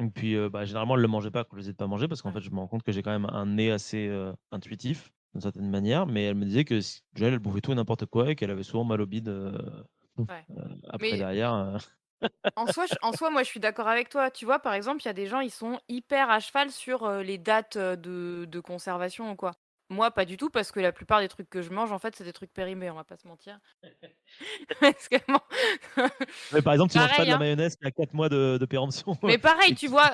Et puis, généralement, elle ne le mangeait pas quand je les ai pas mangés parce qu'en Ouais. fait, je me rends compte que j'ai quand même un nez assez intuitif, d'une certaine manière. Mais elle me disait que elle bouffait tout et n'importe quoi et qu'elle avait souvent mal au bide Ouais. après Mais derrière. en soi, moi, je suis d'accord avec toi. Tu vois, par exemple, il y a des gens, ils sont hyper à cheval sur les dates de conservation ou quoi. Moi, pas du tout, parce que la plupart des trucs que je mange, en fait, c'est des trucs périmés, on va pas se mentir. Parce que bon, Mais par exemple, tu manges pas de pareil, la hein. mayonnaise qui a 4 mois de péremption. Mais pareil, et tu qui- vois,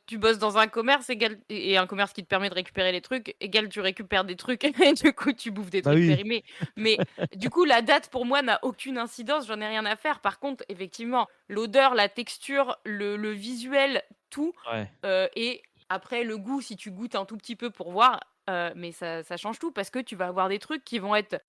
tu bosses dans un commerce égal, et un commerce qui te permet de récupérer les trucs, égal tu récupères des trucs et du coup tu bouffes des Bah trucs oui, périmés. Mais du coup, la date pour moi n'a aucune incidence, j'en ai rien à faire. Par contre, effectivement, l'odeur, la texture, le visuel, tout, ouais. et après le goût, si tu goûtes un tout petit peu pour voir. Mais ça change tout parce que tu vas avoir des trucs qui vont être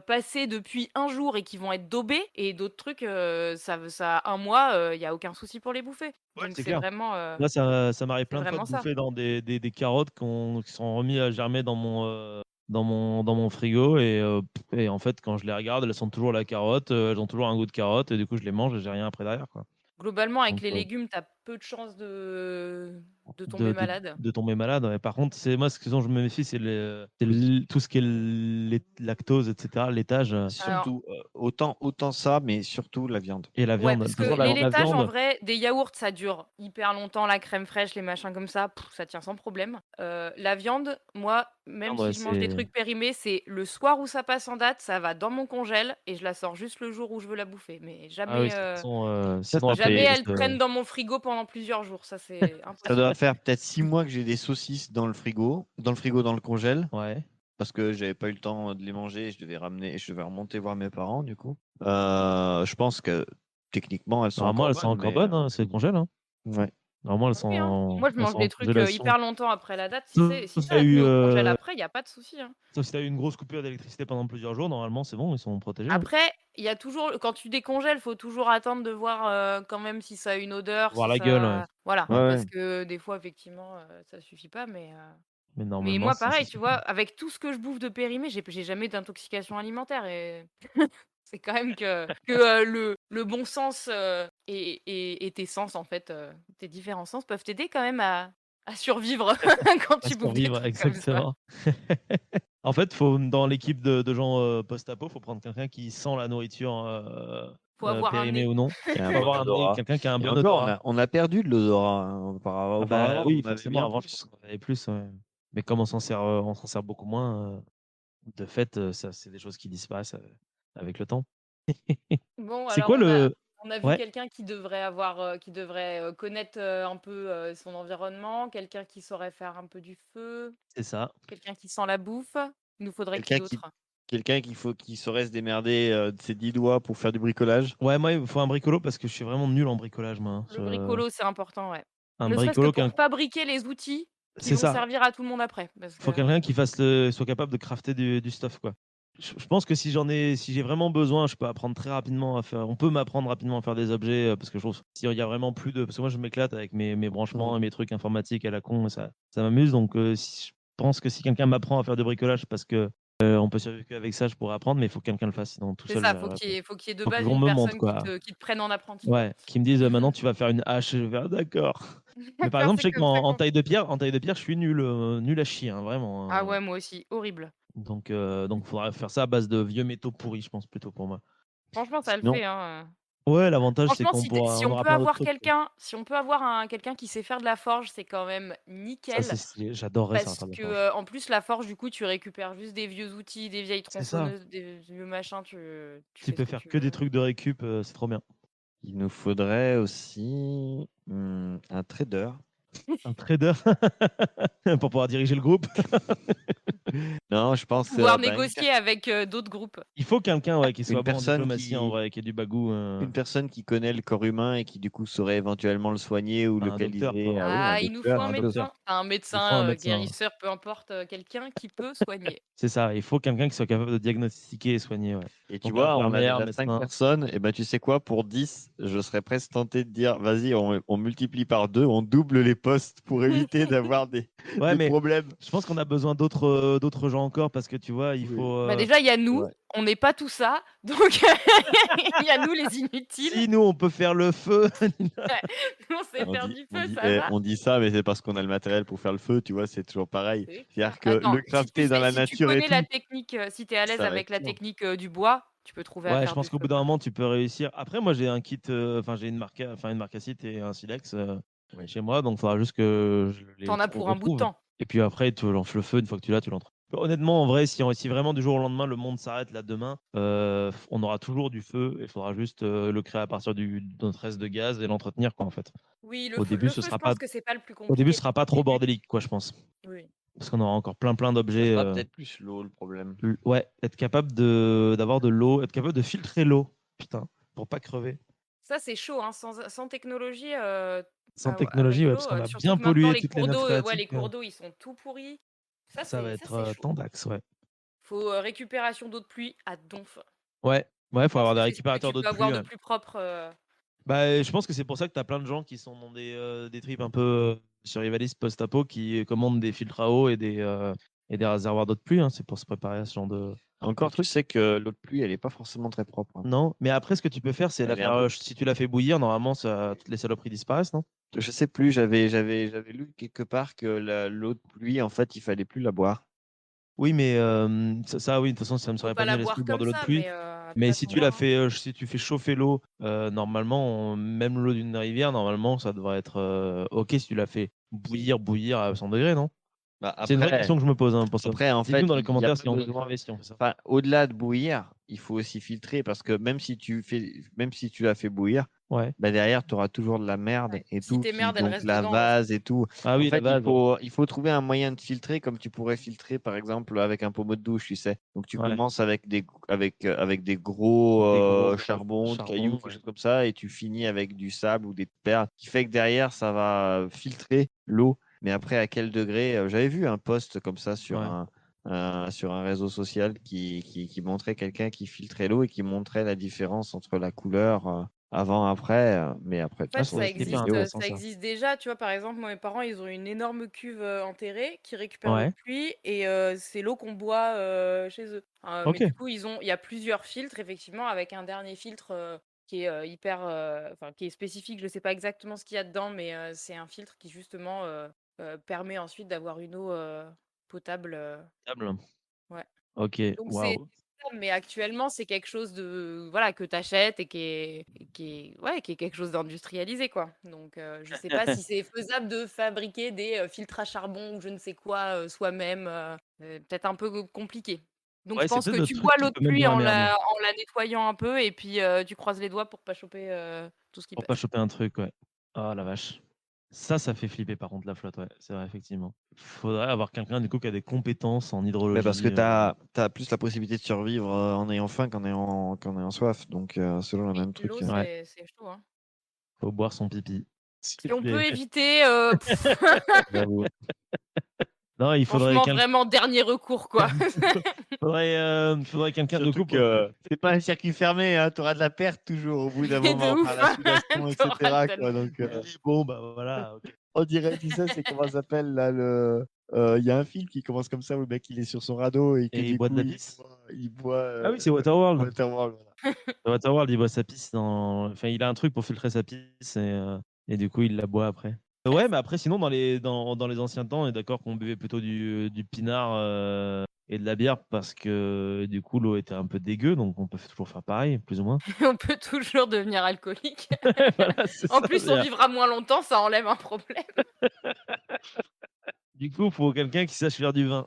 passés depuis un jour et qui vont être daubés, et d'autres trucs, ça a un mois, il n'y a aucun souci pour les bouffer. Ouais, Donc c'est clair. Moi, ça m'arrive c'est plein de fois de vraiment ça. bouffer dans des carottes qui sont remis à germer dans mon frigo. Et en fait, quand je les regarde, elles sont toujours la carotte, elles ont toujours un goût de carotte. Et du coup, je les mange et j'ai rien après derrière, quoi. Globalement, avec Donc, les légumes, tu as peu de chances de tomber de, de, malade. de tomber malade. Ouais. Par contre, moi, ce dont je me méfie, c'est tout ce qui est lactose, etc., laitage Alors, Surtout, autant ça, mais surtout la viande. et la ouais, viande. De parce toute que façon, les la laitages, en viande, vrai, des yaourts, ça dure hyper longtemps. La crème fraîche, les machins comme ça, ça tient sans problème. La viande, moi, même ouais, si je mange des trucs périmés, c'est le soir où ça passe en date, ça va dans mon congèle et je la sors juste le jour où je veux la bouffer. Mais Ah oui, jamais, de toute façon, Ça, sinon ça après, jamais fait, elles traînent dans mon frigo pendant plusieurs jours. Ça, c'est ça doit impossible. faire peut-être 6 mois que j'ai des saucisses dans le congèle, ouais. parce que j'avais pas eu le temps de les manger. Je devais remonter voir mes parents, du coup. Je pense que techniquement, elles sont Normalement, encore elles sont bonnes, encore mais bonnes, hein, c'est le congèle. Hein. ouais. Normalement, Ah oui, hein. Moi, je elles mange sont des en trucs congélation. hyper longtemps après la date. Si, Sauf si si ça tu as a tenu eu, au congèle après, il n'y a pas de souci, hein. sauf si t'as eu une grosse coupure d'électricité pendant plusieurs jours, normalement, c'est bon, ils sont protégés. Hein. Après, il y a toujours, quand tu décongèles, faut toujours attendre de voir quand même si ça a une odeur, Voir si la gueule, ouais. ça. Voilà, Ouais. Ouais, parce ouais. que des fois, effectivement, ça suffit pas. Mais Mais normalement, moi, ça pareil, tu vois, suffit. avec tout ce que je bouffe de périmé, j'ai jamais d'intoxication alimentaire. Et c'est quand même que le bon sens et tes sens, en fait, tes différents sens peuvent t'aider quand même à survivre quand À tu bouffes des survivre, trucs comme ça. exactement. En fait, dans l'équipe de gens post-apo, faut prendre quelqu'un qui sent la nourriture Faut avoir un périmée nez. ou non. Il y a un Faut bon avoir un nez, odorat. quelqu'un qui a un Et bon encore, odorat. on a perdu de l'odorat, hein. Ah bah Auparavant, oui, on avait forcément, bien avant, je pense plus. qu'on en avait plus. Ouais. Mais comme on s'en sert beaucoup moins, de fait, ça, c'est des choses qui disparaissent avec le temps. Bon, C'est alors quoi le... on a vu Ouais, quelqu'un qui devrait connaître un peu son environnement, quelqu'un qui saurait faire un peu du feu, c'est ça. quelqu'un qui sent la bouffe. Il nous faudrait qui Quelqu'un qui, d'autre? quelqu'un qui saurait se démerder de ses 10 doigts pour faire du bricolage. Ouais, moi, il me faut un bricolo parce que je suis vraiment nul en bricolage, moi. Hein. Le bricolo, c'est important, ouais. Un Ne serait-ce que bricolo, pour fabriquer les outils qui c'est vont ça. servir à tout le monde après. Parce Faut que quelqu'un qui soit capable de crafter du stuff, quoi. Je pense que si j'ai vraiment besoin, je peux apprendre très rapidement à faire. On peut m'apprendre rapidement à faire des objets parce que je trouve s'il y a vraiment plus de. Parce que moi, je m'éclate avec mes branchements et mes trucs informatiques à la con, et ça m'amuse. Donc, je pense que si quelqu'un m'apprend à faire du bricolage, parce que on peut survivre qu'avec ça, je pourrais apprendre, mais il faut que quelqu'un le fasse. Sinon, tout c'est seul, j'y ça, arriverai pas. faut qu'il y ait de Faut base qu'on une me montre, personne quoi. qui te prenne en apprenti, quoi. Ouais, qui me disent maintenant tu vas faire une hache. Je vais faire d'accord. Mais par D'accord, exemple, je c'est sais comme ça qu'en qu'on fait. en taille de pierre, je suis nul à chier, hein, Ah vraiment. ouais, moi aussi, horrible. Donc, faudra faire ça à base de vieux métaux pourris, je pense, plutôt pour moi. Franchement, ça le Sinon, fait, hein. Ouais, l'avantage, c'est Franchement, qu'on si on on aura peut plein d'autres avoir trucs. quelqu'un, si on peut avoir quelqu'un qui sait faire de la forge, c'est quand même Ça, c'est nickel. stylé. J'adorerais ça, Parce faire de la que forge. en plus, la forge, du coup, tu récupères juste des vieux outils, des vieilles C'est ça. tronçonneuses, des vieux machins, tu Tu fais ce peux que faire tu que des veux. trucs de récup, c'est trop bien. il nous faudrait aussi un trader. Un trader pour pouvoir diriger le groupe. Non, je Pour pense pouvoir bah, négocier avec d'autres groupes. Il faut quelqu'un ouais, qui soit une bon en personne diplomatie, en qui, vrai, qui ait du bagou. une personne qui connaît le corps humain et qui du coup saurait éventuellement le soigner ou Un docteur, localiser. quoi. Ah oui, un Ah, il nous faut docteur, un un Un docteur. médecin. docteur. Un Il faut un médecin, médecin. guérisseur, peu importe, quelqu'un qui peut soigner. C'est ça. Il faut quelqu'un qui soit capable de diagnostiquer et soigner. Ouais. Et tu Donc, vois, on a infirmière, déjà 5 médecin. personnes. Et ben tu sais quoi, pour 10, je serais presque tenté de dire, vas-y, on multiplie par 2, on double postes pour éviter d'avoir Ouais, des mais problèmes. je pense qu'on a besoin d'autres gens encore parce que tu vois, il Oui, faut. Bah, déjà, il y a c'est nous, vrai. on n'est pas tout ça, donc il y a nous les inutiles. Si nous, on peut faire le feu. Ouais, nous, on sait On faire dit, du on feu, dit, ça eh, va. on dit ça, mais c'est parce qu'on a le matériel pour faire le feu, tu vois, c'est toujours pareil. C'est clair. C'est-à-dire que Attends, le crafter dans la si tu nature et connais la tout, technique, si tu es à l'aise ça va avec être la chiant. technique, du bois, tu peux trouver à Ouais, je faire pense du qu'au feu, bout d'un quoi. moment, tu peux réussir. Après, moi, j'ai un kit, enfin, j'ai une marque acide et un silex Oui. chez moi, donc il faudra juste que je Tu les en as pour un bout de retrouve. temps. Et puis après, tu lances le feu, une fois que tu l'as, tu l'entres. Honnêtement, en vrai, si vraiment du jour au lendemain, le monde s'arrête là demain, on aura toujours du feu et il faudra juste le créer à partir de notre reste de gaz et l'entretenir, quoi, en fait. Oui, Au début, le ce feu, je sera pas, pense que c'est pas le plus au début, ce compliqué. sera pas Au trop début, bordélique, quoi, je pense. oui. Parce qu'on aura encore plein Ça d'objets. sera peut-être plus l'eau, le problème. Ouais, être capable d'avoir de l'eau, être capable de filtrer l'eau, putain, pour pas crever. Ça, c'est chaud, hein, sans technologie, Sans avec technologie, ouais, parce l'eau, qu'on a surtout bien que maintenant pollué les toutes les cours nappes d'eau, ouais, les phréatiques. cours d'eau, ils sont tout pourris. Ça va Ça, être c'est chaud. tendax, ouais. Faut, récupération d'eau de pluie à donf. Ouais, Je faut pense avoir que des c'est ce que récupérateurs tu d'eau peux de pluie. avoir de Ouais. plus propre, Bah, je pense que c'est pour ça que tu as plein de gens qui sont dans des trips un peu survivalistes post-apo qui commandent des filtres à eau et des réservoirs d'eau de pluie. Hein. C'est pour se préparer à ce genre de. Encore le truc, c'est que l'eau de pluie, elle est pas forcément très propre. Hein. Non, mais après, ce que tu peux faire, c'est la Elle est un faire. peu... Si tu la fais bouillir, normalement, toutes les saloperies disparaissent, non? Je sais plus, j'avais lu quelque part que l'eau de pluie, en fait, il fallait plus la boire. Oui, mais oui, de toute façon, ça me faut serait pas pas venu la à l'esprit boire de boire comme de l'eau de ça, pluie. mais Mais pas si trop tu la boire, hein. fais, si tu fais chauffer l'eau, normalement, même l'eau d'une rivière, normalement, ça devrait être OK si tu la fais bouillir à 100 degrés, non? Bah, C'est une vraie après, question que je me pose hein, pour ça. après, en Dites-nous fait, dans les il n'y a commentaires pas si on doit besoin. crever si on fait ça. Enfin, au-delà de bouillir, il faut aussi filtrer parce que même si tu la fais bouillir, Ouais. bah derrière, tu auras toujours de la merde Ouais. et Si tout, tes merdes, elles donc restent la dedans aussi. vase et tout. Ah En oui, la fait, vase. il faut trouver un moyen de filtrer comme tu pourrais filtrer, par exemple, avec un pommeau de douche, tu sais. Donc, tu Ouais. commences avec des gros Des gros charbons, de cailloux, charbons. quelque chose comme ça, et tu finis avec du sable ou des perles, qui fait que derrière, ça va filtrer l'eau. Mais après, à quel degré? J'avais vu un post comme ça sur Ouais. sur un réseau social qui montrait quelqu'un qui filtrait l'eau et qui montrait la différence entre la couleur avant, après. Mais après, En de toute fait, façon, C'est c'est une hyper vidéo. intéressant ça ça. existe déjà. Tu vois, par exemple, moi, mes parents, ils ont une énorme cuve enterrée qui récupère l'eau de Ouais. pluie et c'est l'eau qu'on boit chez eux. Mais Ok. du coup, il y a plusieurs filtres, effectivement, avec un dernier filtre qui est enfin, qui est spécifique. Je ne sais pas exactement ce qu'il y a dedans, mais c'est un filtre qui, justement, permet ensuite d'avoir une eau potable. Table. Ouais. Ok. Donc c'est Waouh. ça, mais actuellement, c'est quelque chose de voilà, que tu achètes et qui est quelque chose d'industrialisé, quoi. Donc je sais pas si c'est faisable de fabriquer des, filtres à charbon ou je ne sais quoi, soi-même, peut-être un peu compliqué. Donc je Ouais, c'est pense peut-être que le tu truc bois qui l'eau de peut mettre pluie dans la merde. en la nettoyant un peu et puis, tu croises les doigts pour pas choper, tout ce qui Pour pas passe. choper un truc, ouais. Oh la vache. Ça fait flipper par contre la flotte, ouais. C'est vrai, effectivement. Faudrait avoir quelqu'un du coup qui a des compétences en Mais parce que hydrologie. tu as plus la possibilité de survivre en ayant faim qu'en ayant soif. Donc, selon le Oui, même truc. l'eau, Ouais. c'est chaud, hein. Faut boire son pipi. Si on peut Mais- éviter, J'avoue. Non, il faudrait franchement, vraiment dernier recours, quoi. faudrait quelqu'un de Surtout coup. que c'est pas un circuit fermé, hein, tu auras de la perte toujours au bout d'un Mais de moment par ouf, la sudation, tu auras etc. tellement Quoi. Donc, Oui, bon, bah voilà. Ok. on dirait, tu sais, c'est comment ça s'appelle là il y a un film qui commence comme ça où le mec il est sur son radeau et que Et il du boit de coup la pisse. il boit Ah oui, c'est Waterworld. Waterworld, voilà. Waterworld, il boit sa pisse Enfin, il a un truc pour filtrer sa pisse et du coup, il la boit après. Ouais, mais après, sinon, dans les anciens temps, on est d'accord qu'on buvait plutôt du pinard et de la bière parce que du coup, l'eau était un peu dégueu, donc on peut toujours faire pareil, plus ou moins. On peut toujours devenir alcoolique. Voilà, c'est En ça. plus, on vivra moins longtemps, ça enlève un problème. Du coup, il faut quelqu'un qui sache faire du vin.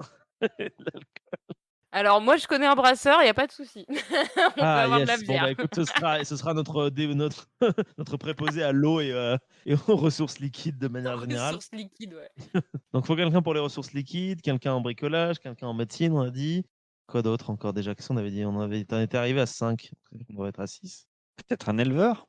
Alors moi, je connais un brasseur, il y a pas de souci. On peut Ah avoir de la yes, bon bah bière. écoute, ce sera notre, notre préposé à l'eau et aux ressources liquides de manière générale. Ressources liquides, ouais. Donc il faut quelqu'un pour les ressources liquides, quelqu'un en bricolage, quelqu'un en médecine, on a dit. Quoi d'autre encore déjà? Qu'est-ce qu'on avait dit? On était arrivé à 5, on doit être à 6. Peut-être un éleveur?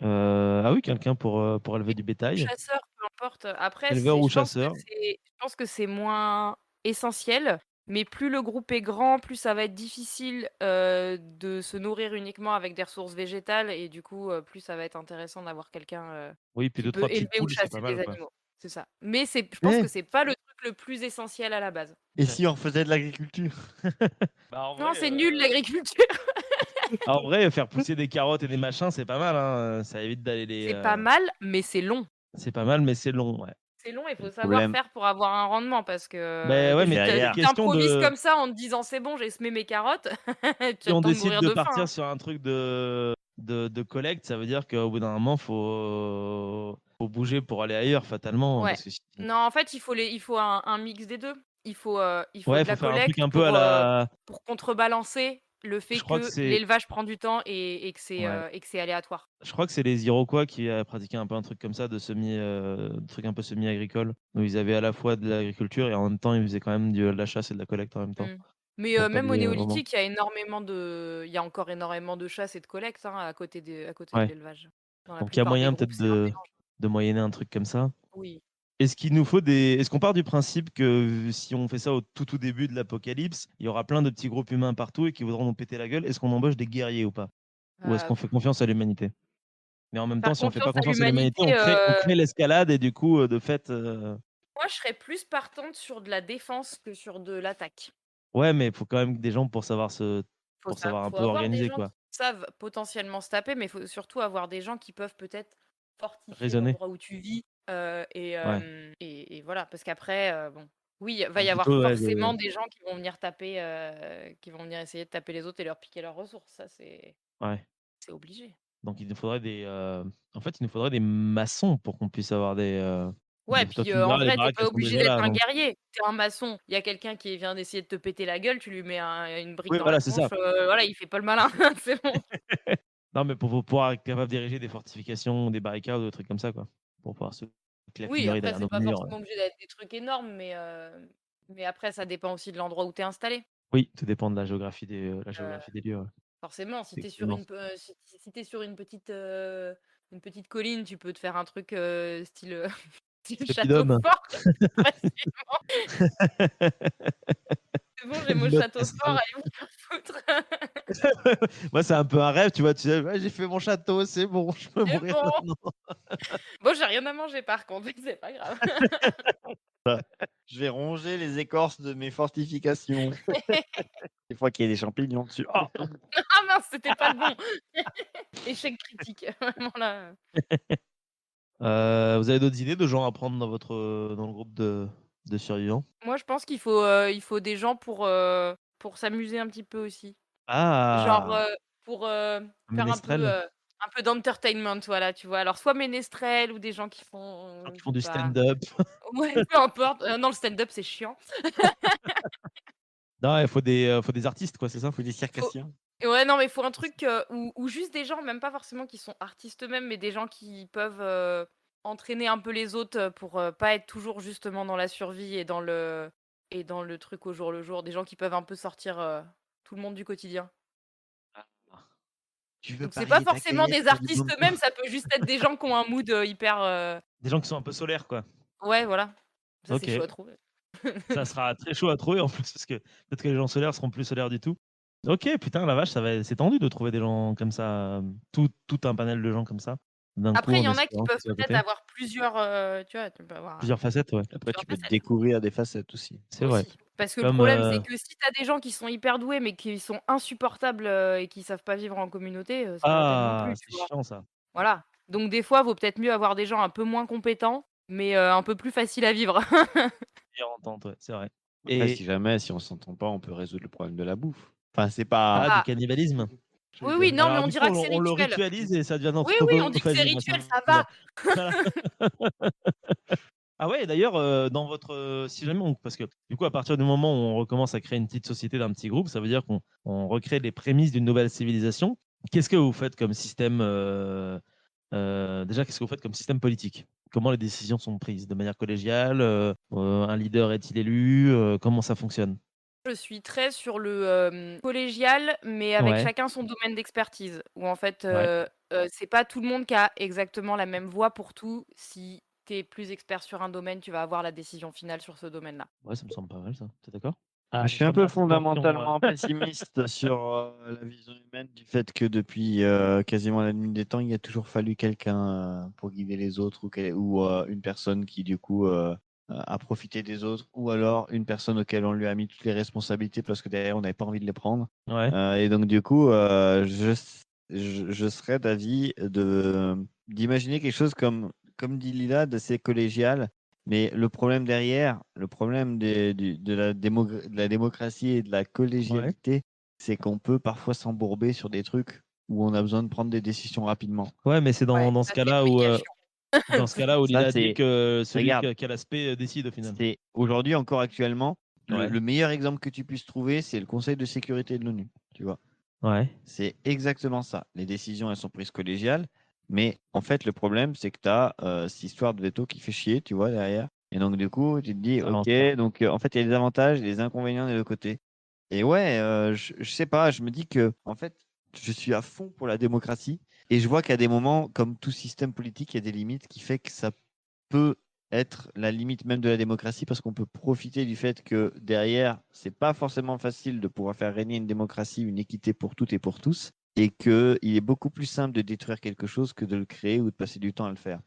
Ah oui, quelqu'un pour élever du bétail. Chasseur, peu importe. Après, Éleveur ou je pense que chasseur. c'est moins essentiel, mais plus le groupe est grand, plus ça va être difficile, de se nourrir uniquement avec des ressources végétales et du coup, plus ça va être intéressant d'avoir quelqu'un, Oui, puis qui deux, peut trois petites élever ou poules, c'est pas chasser des mal, quoi. animaux. c'est ça. Mais je pense que Eh, c'est pas le truc le plus essentiel à la base. Et si on faisait de l'agriculture? Bah, Non, c'est nul l'agriculture. en vrai, faire pousser des carottes et des machins, c'est pas mal, hein. Ça évite d'aller les. C'est pas mal, mais c'est long. C'est pas mal, mais c'est long, ouais. C'est long, il Le faut savoir problème, faire pour avoir un rendement parce Mais que ouais, de mais juste, c'est une derrière, tu question improvises de. comme ça en te disant: «C'est bon, j'ai semé mes carottes», tu Si as le on temps de décide mourir de de faim, partir hein. sur un truc de collecte, ça veut dire qu'au bout d'un moment, faut bouger pour aller ailleurs, fatalement, hein, Ouais. parce que Non, en fait, il faut un mix des 2. Il faut ouais, de faut la faire un truc collecte un peu à la. pour contrebalancer le fait Je crois que que c'est. l'élevage prend du temps Ouais. et que c'est aléatoire. Je crois que c'est les Iroquois qui pratiquaient un peu un truc comme ça, de truc un peu semi-agricole, où ils avaient à la fois de l'agriculture et en même temps, ils faisaient quand même de la chasse et de la collecte en même temps, Mmh. Mais pour même au pallier au manque. néolithique, il y a encore énormément de chasse et de collecte, hein, à côté de Ouais. l'élevage. Dans la Donc il y a plupart des moyen groupes, peut-être c'est un mélange. de moyenner un truc comme ça. Oui. Est-ce qu'on part du principe que si on fait ça au tout début de l'apocalypse, il y aura plein de petits groupes humains partout et qui voudront nous péter la gueule? Est-ce qu'on embauche des guerriers ou pas? Ou est-ce Heu, qu'on fait confiance à l'humanité? Mais en même temps, Faire si on fait pas confiance à confiance à l'humanité, l'humanité, on crée l'escalade et du coup, de fait, moi, je serais plus partante sur de la défense que sur de l'attaque. ouais, mais il faut quand même des gens pour savoir un Faut peu avoir des organiser, gens quoi. qui savent potentiellement se taper, mais il faut surtout avoir des gens qui peuvent peut-être fortifier Raisonner. l'endroit où tu vis, Ouais. et voilà. Parce qu'après, bon, oui, il va Donc y avoir plutôt, ouais, forcément des gens qui vont venir taper, qui vont venir essayer de taper les autres et leur piquer leurs ressources. Ça, ouais. c'est obligé. Donc en fait, il nous faudrait des maçons pour qu'on puisse avoir Ouais, toi, puis, tu me en diras, les vrai, tu es baraques, elles pas sont obligé déjà d'être là, un donc guerrier. Tu es un maçon, il y a quelqu'un qui vient d'essayer de te péter la gueule, tu lui mets une brique oui, dans la voilà, c'est ça. tronche, voilà, il fait pas le malin, c'est bon. Non, mais pour pouvoir être capable d'ériger des fortifications, des barricades ou des trucs comme ça, quoi. Pour pouvoir se Oui, clafouiller après, derrière c'est nos pas murs. forcément obligé d'être des trucs énormes, mais après, ça dépend aussi de l'endroit où tu es installé. Oui, tout dépend de la Heu, géographie des lieux, ouais, Forcément, si tu es sur effectivement. si tu sur une petite colline, tu peux te faire un truc, style, style château Stupidum. fort facilement. C'est bon, j'ai mon Note château fort, ça. allez vous faire foutre. Moi, c'est un peu un rêve, tu vois? Tu sais: «Ouais, j'ai fait mon château, c'est bon, je peux C'est mourir bon. maintenant». Bon, j'ai rien à manger par contre, c'est pas grave. je vais ronger les écorces de mes fortifications. Des fois qu'il y a des champignons dessus. Oh, Ah mince, c'était pas le bon. Échec critique, vraiment là. Vous avez d'autres idées de gens à prendre dans le groupe de survivants? Moi, je pense il faut des gens pour s'amuser un petit peu aussi. Genre, Ah! pour, faire Ménestrel? un peu d'entertainment, voilà, tu vois? Alors soit ménestrel ou des gens qui Gens font, qui je font sais du pas, stand-up. ouais, peu importe. Non, le stand-up, c'est chiant. Non, il faut des artistes, quoi, c'est ça? faut des Faut circassiens. Ouais, non, mais il faut un truc, où juste des gens, même pas forcément qui sont artistes eux-mêmes, mais des gens qui peuvent, entraîner un peu les autres, pour, pas être toujours justement dans la survie et dans le truc au jour le jour. Des gens qui peuvent un peu sortir, tout le monde du quotidien. Tu veux Donc c'est pas parier ta forcément caillette des pour le artistes bon eux-mêmes, ça peut juste être des gens qui ont un mood, hyper, Des gens qui sont un peu solaires, quoi. ouais, voilà. Ça, c'est chaud OK. à trouver. Ça sera très chaud à trouver en plus parce que peut-être que les gens solaires seront plus solaires du tout. OK, putain, la vache, c'est tendu de trouver des gens comme ça, tout un panel de gens comme ça, d'un coup, Après, il en y en a qui espérant qu'ils peuvent soient à peut-être côté. avoir plusieurs, tu vois? Tu peux avoir, Plusieurs facettes, ouais. Après, plusieurs tu peux facettes. découvrir des facettes aussi. C'est vrai. Aussi. Parce que le Comme, problème, c'est que si tu as des gens qui sont hyper doués, mais qui sont insupportables, et qui savent pas vivre en communauté, c'est pas la peine non ah, plus, tu c'est vois? chiant ça. Voilà. Donc des fois, vaut peut-être mieux avoir des gens un peu moins compétents, mais un peu plus faciles à vivre. Meilleure entente, ouais, c'est vrai. Après, Et si jamais, si on s'entend pas, on peut résoudre le problème de la bouffe. Enfin, c'est pas. du Ah, cannibalisme? Je oui, oui, rigole. non, mais Alors on du coup, dira que c'est on le rituel. ritualise et ça devient Oui, oui, on dit que c'est anthropophagie, moi ça rituel, ça me va. va. Voilà. Ah ouais, d'ailleurs, dans votre, si jamais parce que du coup, à partir du moment où on recommence à créer une petite société d'un petit groupe, ça veut dire qu'on recrée les prémices d'une nouvelle civilisation. Qu'est-ce que vous faites comme système, déjà, qu'est-ce que vous faites comme système politique? Comment les décisions sont prises? De manière collégiale? Un leader est-il élu? Comment ça fonctionne? Je suis très sur le, collégial, mais avec Ouais, chacun son domaine d'expertise. Où en fait, ouais. c'est pas tout le monde qui a exactement la même voix pour tout. Si tu es plus expert sur un domaine, tu vas avoir la décision finale sur ce domaine-là. Ouais, ça me semble pas mal ça. Tu es d'accord? Je suis un peu fondamentalement pessimiste sur la vision humaine du fait que depuis quasiment la nuit des temps, il a toujours fallu quelqu'un pour guider les autres ou une personne qui du coup a profité des autres ou alors une personne auquel on lui a mis toutes les responsabilités parce que derrière on n'avait pas envie de les prendre. Ouais. Et donc du coup, je serais d'avis d'imaginer quelque chose comme dit Lila, d'assez collégial. Mais le problème derrière, le problème de la démocratie et de la collégialité, c'est qu'on peut parfois s'embourber sur des trucs où on a besoin de prendre des décisions rapidement. Ouais, mais c'est dans ce cas-là où Ça, Lila dit que celui regarde, qui a l'aspect décide au final. c'est aujourd'hui, encore actuellement, Ouais. le meilleur exemple que tu puisses trouver, c'est le Conseil de sécurité de l'ONU. Tu vois, Ouais. c'est exactement ça. Les décisions, elles sont prises collégiales. Mais en fait, le problème, c'est que tu as cette histoire de veto qui fait chier, tu vois, derrière. Et donc, du coup, tu te dis, Ça OK, l'enferme. donc en fait, il y a des avantages et des inconvénients des deux côtés. Et ouais, je sais pas, je me dis que, en fait, je suis à fond pour la démocratie. Et je vois qu'à des moments, comme tout système politique, il y a des limites qui fait que ça peut être la limite même de la démocratie parce qu'on peut profiter du fait que derrière, c'est pas forcément facile de pouvoir faire régner une démocratie, une équité pour toutes et pour tous, et qu'il est beaucoup plus simple de détruire quelque chose que de le créer ou de passer du temps à le faire.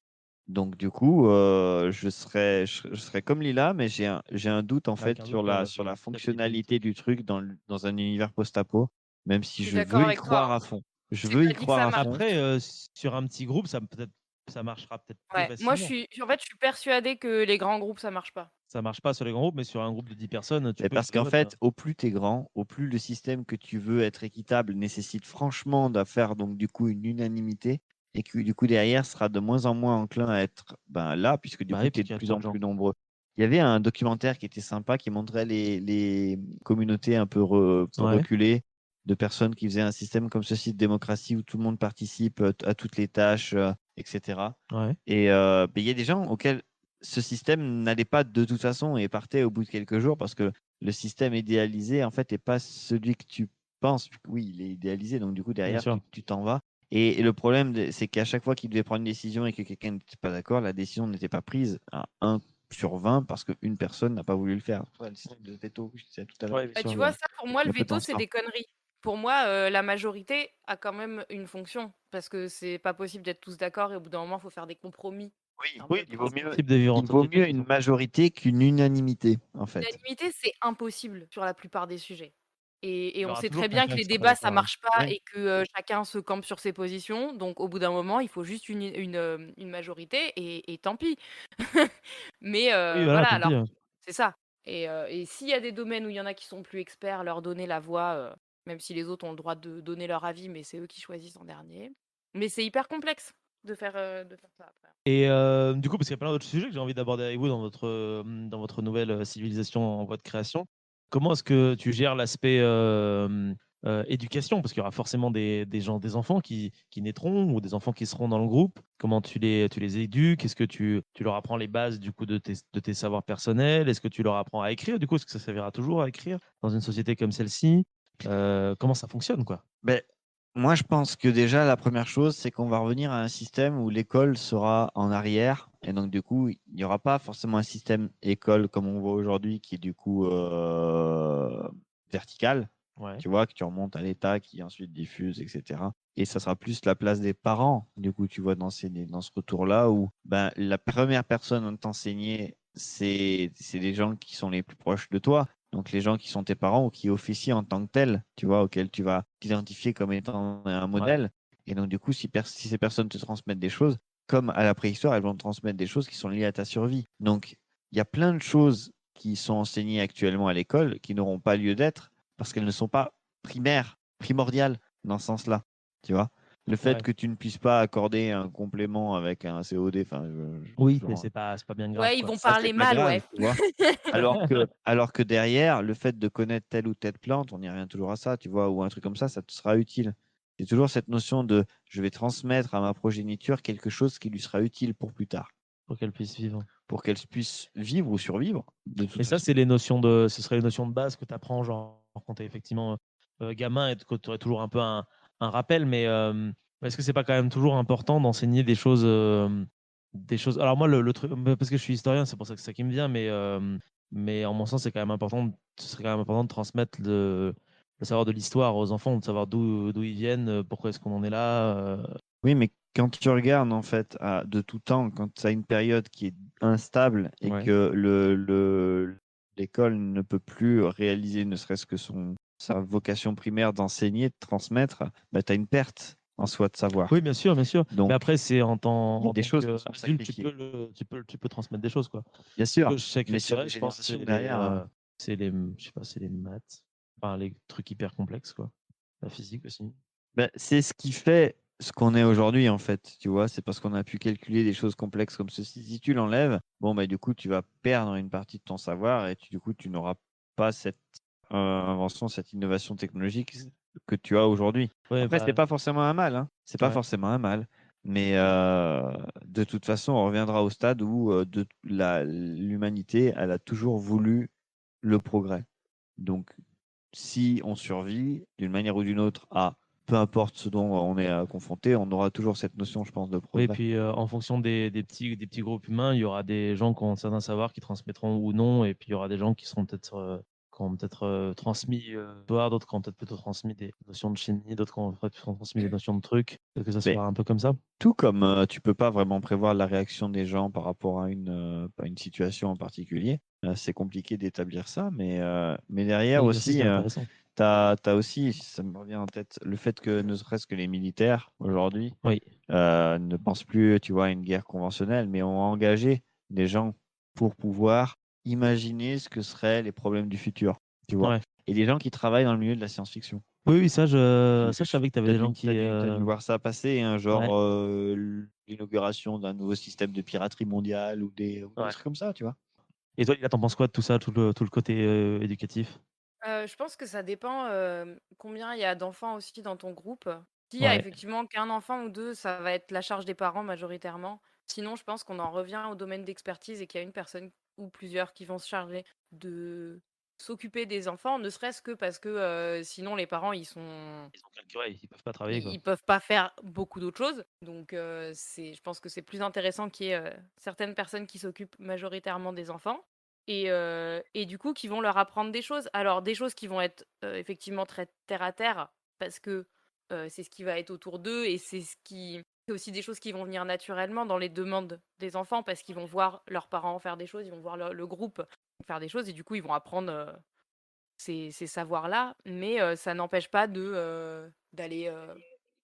Donc du coup, je serais comme Lila, mais j'ai un doute en Avec fait un sur doute sur la la fonctionnalité du truc dans un univers post-apo, même si Je suis je d'accord veux y avec toi. croire à fond. Je J'ai veux pas y dit que ça croire à marche. fond. Après, sur un petit groupe, ça marchera peut-être plus Ouais. Moi, facilement. en fait, je suis persuadée que les grands groupes, ça marche pas. Ça marche pas sur les grands groupes, mais sur un groupe de 10 personnes, tu Mais peux y parce qu'en arriver, quoi. fait, au plus tu es grand, au plus le système que tu veux être équitable nécessite franchement de faire donc du coup une unanimité et que du coup derrière sera de moins en moins enclin à être là puisque du Bah coup oui, tu es parce de qu'il y a plus trop en de gens. plus nombreux. Il y avait un documentaire qui était sympa qui montrait les communautés un peu Ouais. reculées de personnes qui faisaient un système comme ceci de démocratie où tout le monde participe à toutes les tâches, etc. Ouais. Et il y a des gens auxquels ce système n'allait pas de toute façon et partait au bout de quelques jours parce que le système idéalisé, en fait, n'est pas celui que tu penses. Oui, il est idéalisé, donc du coup, Bien derrière, sûr. tu t'en vas. Et le problème, c'est qu'à chaque fois qu'il devait prendre une décision et que quelqu'un n'était pas d'accord, la décision n'était pas prise à 1 sur 20 parce qu'une personne n'a pas voulu le faire. Ouais, le système de veto, je disais tout à l'heure. Ouais, bien Bah, sûr. tu vois, ça, pour moi, Il y le a peu de veto, temps c'est ça. des conneries. Pour moi, la majorité a quand même une fonction parce que c'est pas possible d'être tous d'accord et au bout d'un moment, il faut faire des compromis. C'est un peu Oui, le il vaut principe. mieux, Type de vivre en il vaut société, de mieux toute une façon. majorité qu'une unanimité, en fait. L'unanimité, c'est impossible sur la plupart des sujets. Il Et y on aura sait toujours très bien que quelqu'un les qui sera pas débats, ça d'accord, ouais. marche pas Oui. et que chacun se campe sur ses positions. Donc, au bout d'un moment, il faut juste une majorité et tant pis. Mais Oui, voilà, voilà, tant pis, alors ouais. c'est ça. Et s'il y a des domaines où il y en a qui sont plus experts, leur donner la voix, même si les autres ont le droit de donner leur avis, mais c'est eux qui choisissent en dernier. Mais c'est hyper complexe de faire ça après. Et du coup, parce qu'il y a plein d'autres sujets que j'ai envie d'aborder avec vous dans votre nouvelle civilisation en voie de création, comment est-ce que tu gères l'aspect éducation? Parce qu'il y aura forcément des gens, des enfants qui naîtront ou des enfants qui seront dans le groupe. Comment tu les éduques? Est-ce que tu leur apprends les bases du coup de tes savoirs personnels? Est-ce que tu leur apprends à écrire? Du coup, est-ce que ça servira toujours à écrire dans une société comme celle-ci? Comment ça fonctionne, quoi? Ben, moi, je pense que déjà, la première chose, c'est qu'on va revenir à un système où l'école sera en arrière. Et donc, du coup, il n'y aura pas forcément un système école comme on voit aujourd'hui qui est du coup vertical. Ouais. Tu vois, que tu remontes à l'État qui ensuite diffuse, etc. Et ça sera plus la place des parents, du coup, tu vois, dans ce retour-là où ben, la première personne à t'enseigner, c'est les gens qui sont les plus proches de toi. Donc les gens qui sont tes parents ou qui officient en tant que tels, tu vois, auxquels tu vas t'identifier comme étant un Ouais. modèle. Et donc du coup, si ces personnes te transmettent des choses, comme à la préhistoire, elles vont te transmettre des choses qui sont liées à ta survie. Donc il y a plein de choses qui sont enseignées actuellement à l'école qui n'auront pas lieu d'être parce qu'elles ne sont pas primordiales dans ce sens-là, tu vois. Le fait Ouais. que tu ne puisses pas accorder un complément avec un COD, enfin, Oui, genre, c'est pas bien grave, Ouais, ils quoi. vont ça, c'est parler pas mal, grave, ouais. tu vois. Alors que derrière, le fait de connaître telle ou telle plante, on y revient toujours à ça, tu vois, ou un truc comme ça te sera utile. C'est toujours cette notion de je vais transmettre à ma progéniture quelque chose qui lui sera utile pour plus tard, Pour qu'elle puisse vivre. pour qu'elle puisse vivre ou survivre, de toute Et ça, façon. c'est ce serait les notions de base que tu apprends, genre, quand tu es effectivement gamin et que tu aurais toujours un peu un rappel, mais est-ce que c'est pas quand même toujours important d'enseigner des choses. Alors, moi, le truc, parce que je suis historien, c'est pour ça que c'est ça qui me vient, mais Mais en mon sens, ce serait quand même important de transmettre le savoir de l'histoire aux enfants, de savoir d'où ils viennent, pourquoi est-ce qu'on en est là. Oui, mais quand tu regardes, en fait, de tout temps, quand tu as une période qui est instable et Ouais. que l'école ne peut plus réaliser ne serait-ce que sa vocation primaire d'enseigner, de transmettre, bah, tu as une perte en soi de savoir. Oui, bien sûr, bien sûr. Mais Donc, après, c'est il y a en tant des choses qui sont qu'adulte, sacrifiées. tu peux transmettre des choses, quoi. Bien sûr, Je sais que mais c'est sur vrai, des je pense que générations derrière, je sais pas, c'est les maths, enfin les trucs hyper complexes, quoi. La physique aussi. bah, c'est ce qui fait ce qu'on est aujourd'hui, en fait. Tu vois, c'est parce qu'on a pu calculer des choses complexes comme ceci. Si tu l'enlèves, bon, bah, du coup, tu vas perdre une partie de ton savoir et du coup, tu n'auras pas cette invention, cette innovation technologique que tu as aujourd'hui. Ouais, Après, c'est bah, pas forcément un mal, hein. C'est pas ouais. forcément un mal. Mais de toute façon, on reviendra au stade où l'humanité, elle a toujours voulu le progrès. Donc, si on survit d'une manière ou d'une autre à peu importe ce dont on est confronté, on aura toujours cette notion, je pense, de Oui, et progrès. puis en fonction des petits groupes humains, il y aura des gens qui ont un certain savoir qui transmettront ou non, et puis il y aura des gens qui seront qui ont peut-être transmis d'autres qui ont peut-être plutôt transmis des notions de chimie, d'autres qui ont peut-être transmis des notions de trucs. Peut-être que ça Mais sera un peu comme ça. tout comme tu peux pas vraiment prévoir la réaction des gens par rapport à une situation en particulier, c'est compliqué d'établir ça, mais derrière L'exercice aussi, est intéressant. tu as aussi, ça me revient en tête, le fait que ne serait-ce que les militaires aujourd'hui Oui, ne pensent plus, tu vois, à une guerre conventionnelle, mais ont engagé des gens pour pouvoir imaginer ce que seraient les problèmes du futur, tu vois. ouais. Et des gens qui travaillent dans le milieu de la science-fiction. Oui, oui, Tu ça, je savais que tu avais des gens qui. t'as dû voir ça passer, hein, Ouais, genre l'inauguration d'un nouveau système de piraterie mondiale ou des ouais. trucs comme ça, tu vois. Et toi, Lila, t'en penses quoi de tout ça, tout le côté éducatif? Je pense que ça dépend, combien il y a d'enfants aussi dans ton groupe. S'il y a Ouais, effectivement qu'un enfant ou 2, ça va être la charge des parents majoritairement. Sinon, je pense qu'on en revient au domaine d'expertise et qu'il y a une personne ou plusieurs qui vont se charger de s'occuper des enfants, ne serait-ce que parce que, sinon les parents ils ont quelques, ouais, ils peuvent pas travailler, ils quoi. ils peuvent pas faire beaucoup d'autres choses. Donc je pense que c'est plus intéressant qu'il y ait, certaines personnes qui s'occupent majoritairement des enfants et du coup qui vont leur apprendre des choses. Alors des choses qui vont être, effectivement très terre à terre parce que, c'est ce qui va être autour d'eux et c'est aussi des choses qui vont venir naturellement dans les demandes des enfants parce qu'ils vont voir leurs parents faire des choses, ils vont voir le groupe faire des choses et du coup ils vont apprendre, ces savoirs-là. Mais ça n'empêche pas d'aller,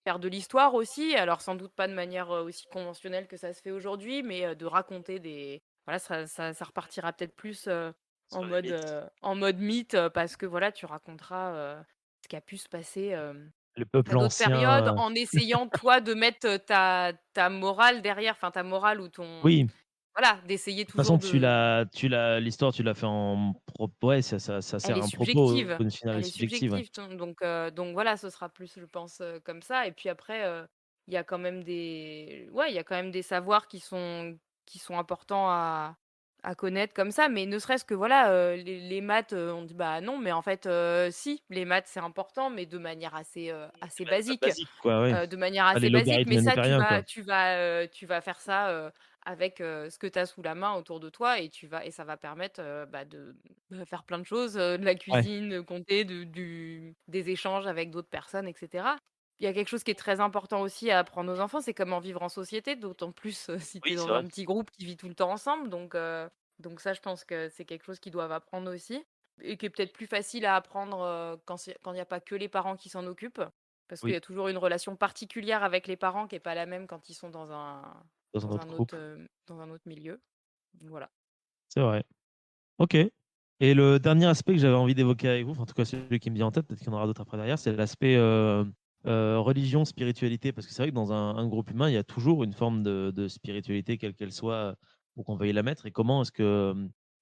faire de l'histoire aussi. Alors sans doute pas de manière, aussi conventionnelle que ça se fait aujourd'hui, mais de raconter des voilà, ça repartira peut-être plus, Sur les mythes. en mode mythe, parce que voilà, tu raconteras, ce qui a pu se passer, Le à peuple d'autres périodes ancien. en essayant toi de mettre, ta morale derrière, enfin ta morale ou ton Oui, de voilà, d'essayer toute façon, toujours de l'histoire, tu l'as fait en propos. Ouais, ça elle sert est un propos, subjective, une finale elle est subjective. Ouais. subjective donc voilà, ce sera plus, je pense, comme ça et puis après, il y a quand même il y a quand même des savoirs qui sont importants à connaître comme ça, mais ne serait-ce que voilà, les maths, on dit: «Bah non», mais en fait, si, les maths, c'est important, mais de manière assez basique. Basique, quoi, ouais. De manière Pas les assez basique, mais logarithmes ça népériens, quoi. tu vas faire ça, avec, ce que tu as sous la main autour de toi et ça va permettre, de faire plein de choses, de la Ouais. cuisine, compter, des échanges avec d'autres personnes et cetera. Il y a quelque chose qui est très important aussi à apprendre aux enfants, c'est comment vivre en société, d'autant plus, si tu Oui, es c'est dans vrai. un petit groupe qui vit tout le temps ensemble donc ça, je pense que c'est quelque chose qu'ils doivent apprendre aussi et qui est peut-être plus facile à apprendre, quand il y a pas que les parents qui s'en occupent. Parce qu'il y Oui, a toujours une relation particulière avec les parents qui est pas la même quand ils sont dans un autre groupe. dans un autre milieu. Voilà. C'est vrai. Ok. Et le dernier aspect que j'avais envie d'évoquer avec vous, enfin, en tout cas celui qui me vient en tête, peut-être qu'il y en aura d'autres après derrière, c'est l'aspect religion, spiritualité. Parce que c'est vrai que dans un groupe humain, il y a toujours une forme de spiritualité, quelle qu'elle soit, où qu'on veuille la mettre. Et comment est-ce que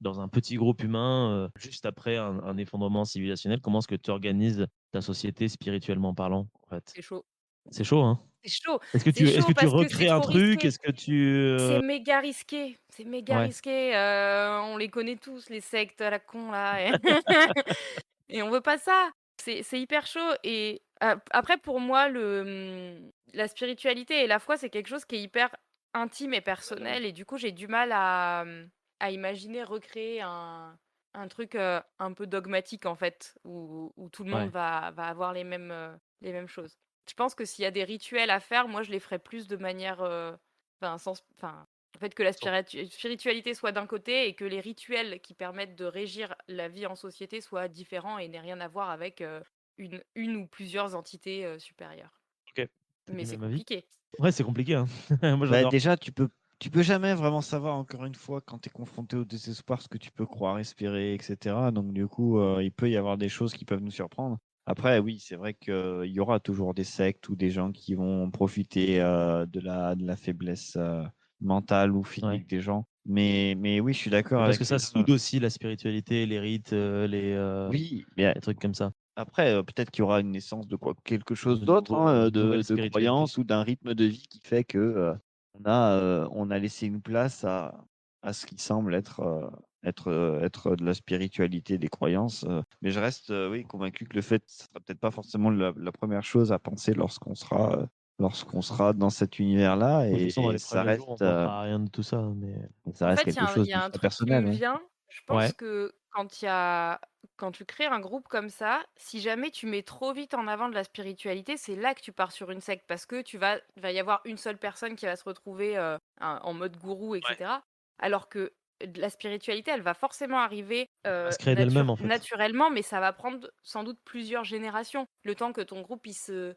dans un petit groupe humain, juste après un effondrement civilisationnel, comment est-ce que tu organises ta société spirituellement parlant, en fait? C'est chaud. C'est chaud, hein? C'est chaud. Est-ce C'est que chaud tu parce que c'est recrées un trop truc? risqué. Est-ce que tu... C'est méga risqué. C'est méga Ouais, risqué. On les connaît tous, les sectes à la con là et et on veut pas ça. C'est hyper chaud et après pour moi la spiritualité et la foi, c'est quelque chose qui est hyper intime et personnel et du coup, j'ai du mal à imaginer recréer un truc, un peu dogmatique en fait, où tout le monde Ouais. va avoir les mêmes choses. Je pense que s'il y a des rituels à faire, moi je les ferais plus de manière, en fait que la Sur- spiritualité soit d'un côté et que les rituels qui permettent de régir la vie en société soient différents et n'aient rien à voir avec, une ou plusieurs entités, supérieures. Ok. T'as Mais du c'est même avis? compliqué. Ouais, c'est compliqué, hein. Moi, Bah, j'adore. déjà, tu peux jamais vraiment savoir, encore une fois, quand tu es confronté au désespoir, ce que tu peux croire, espérer, etc. Donc, du coup, il peut y avoir des choses qui peuvent nous surprendre. Après, oui, c'est vrai qu'il y aura toujours des sectes ou des gens qui vont profiter de la faiblesse mentale ou Ouais. physique des gens. Mais oui, je suis d'accord Mais parce avec que ça ça. soude aussi la spiritualité, les rites, Oui, mais les trucs comme ça. après, peut-être qu'il y aura une naissance de quelque chose De d'autre, hein, nouvelles de spiritualités. croyance ou d'un rythme de vie qui fait que on a laissé une place à ce qui semble être de la spiritualité, des croyances. Mais je reste oui, convaincu que le fait, ce sera peut-être pas forcément la première chose à penser lorsqu'on sera dans cet univers-là. De toute façon, dans Et les premiers jours, on pensera à rien de tout ça. Mais... ça En reste fait, quelque chose il y de a un très truc qui me personnel. Ouais. vient. Je Ouais. pense que quand tu crées un groupe comme ça, si jamais tu mets trop vite en avant de la spiritualité, c'est là que tu pars sur une secte parce que il va y avoir une seule personne qui va se retrouver en mode gourou, Ouais. etc. Alors que la spiritualité, elle va forcément arriver Elle va se créer d'elle-même, en fait. naturellement, mais ça va prendre sans doute plusieurs générations. Le temps que ton groupe il se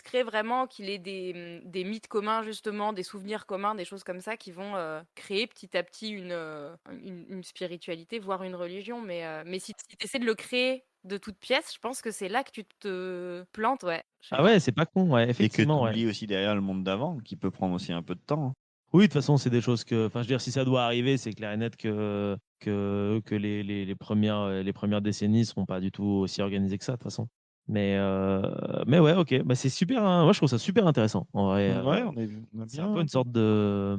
crée vraiment, qu'il ait des mythes communs, justement, des souvenirs communs, des choses comme ça qui vont créer petit à petit une spiritualité, voire une religion. Mais si tu essaies de le créer de toutes pièces, je pense que c'est là que tu te plantes, ouais. Je sais Ah pas. ouais, c'est pas con, ouais, Et que tu effectivement, ouais. oublies aussi derrière le monde d'avant, qui peut prendre aussi un peu de temps. Hein. Oui, de toute façon, c'est des choses que. Enfin, je veux dire, si ça doit arriver, c'est clair et net que les premières décennies ne seront pas du tout aussi organisées que ça, de toute façon. Mais ouais, ok. Bah, c'est super, hein. Moi, je trouve ça super intéressant. En vrai, Ouais, on a c'est un peu bien. une sorte de.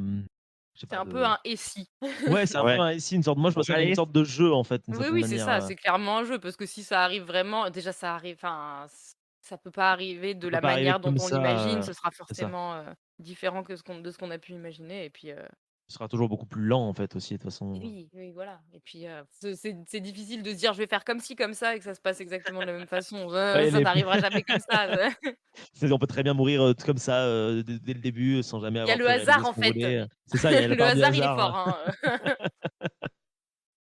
Je sais C'est pas, un peu de. un et si. Ouais, c'est un peu Ouais. ici une sorte. Moi, je vois ça comme une Allez, sorte de jeu, en fait, d'une Oui, certaine oui, c'est manière. ça, c'est clairement un jeu parce que si ça arrive vraiment, déjà ça arrive, enfin, ça peut pas arriver de Ça peut la pas arriver manière dont comme on ça. l'imagine, ce sera C'est ça. forcément différent que de ce qu'on a pu imaginer. Et puis, Ce sera toujours beaucoup plus lent, en fait, aussi, de toute façon. oui, oui, voilà. Et puis, c'est difficile de se dire je vais faire comme ci, comme ça et que ça se passe exactement de la même façon. Ouais, Ça n'arrivera jamais comme ça. On peut très bien mourir comme ça dès le début sans jamais Il y a avoir le pu réaliser hasard ce en qu'on fait. voulait. C'est ça, il y a la Le part du hasard, il est hasard. fort, hein.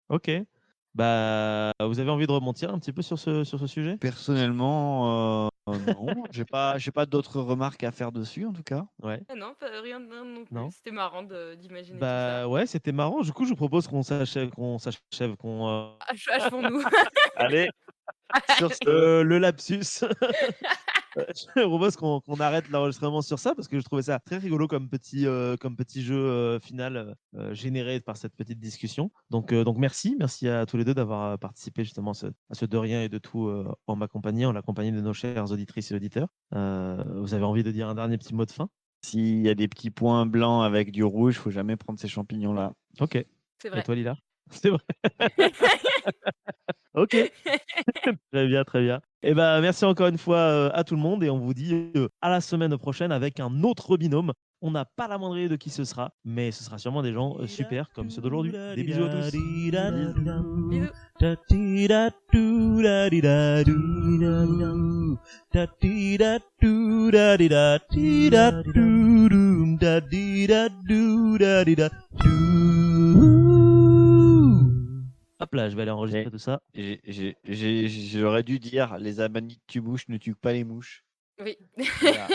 Ok. Bah, vous avez envie de rebondir un petit peu sur ce sujet? personnellement, non, j'ai pas d'autres remarques à faire dessus en tout cas. Ouais. Ah non, rien non plus. Non? C'était marrant d'imaginer tout ça. Bah ouais, c'était marrant. Du coup, je vous propose qu'on Achevons-nous. Allez, sur ce, le lapsus. Je propose qu'on arrête l'enregistrement sur ça parce que je trouvais ça très rigolo comme petit jeu final généré par cette petite discussion. Donc merci à tous les deux d'avoir participé justement à ce de rien et de tout en ma compagnie, en la compagnie de nos chères auditrices et auditeurs. Vous avez envie de dire un dernier petit mot de fin? s'il y a des petits points blancs avec du rouge, faut jamais prendre ces champignons-là. Ok. C'est Et vrai. toi, Lila? C'est vrai. Ok. Très bien, très bien. Et ben, merci encore une fois à tout le monde et on vous dit à la semaine prochaine avec un autre binôme. On n'a pas la moindre idée de qui ce sera, mais ce sera sûrement des gens super comme ceux d'aujourd'hui. Des bisous à tous. Bisous. Hop là, je vais aller enregistrer tout ça. J'aurais dû dire les amanites tu bouches ne tuent pas les mouches. Oui. Voilà.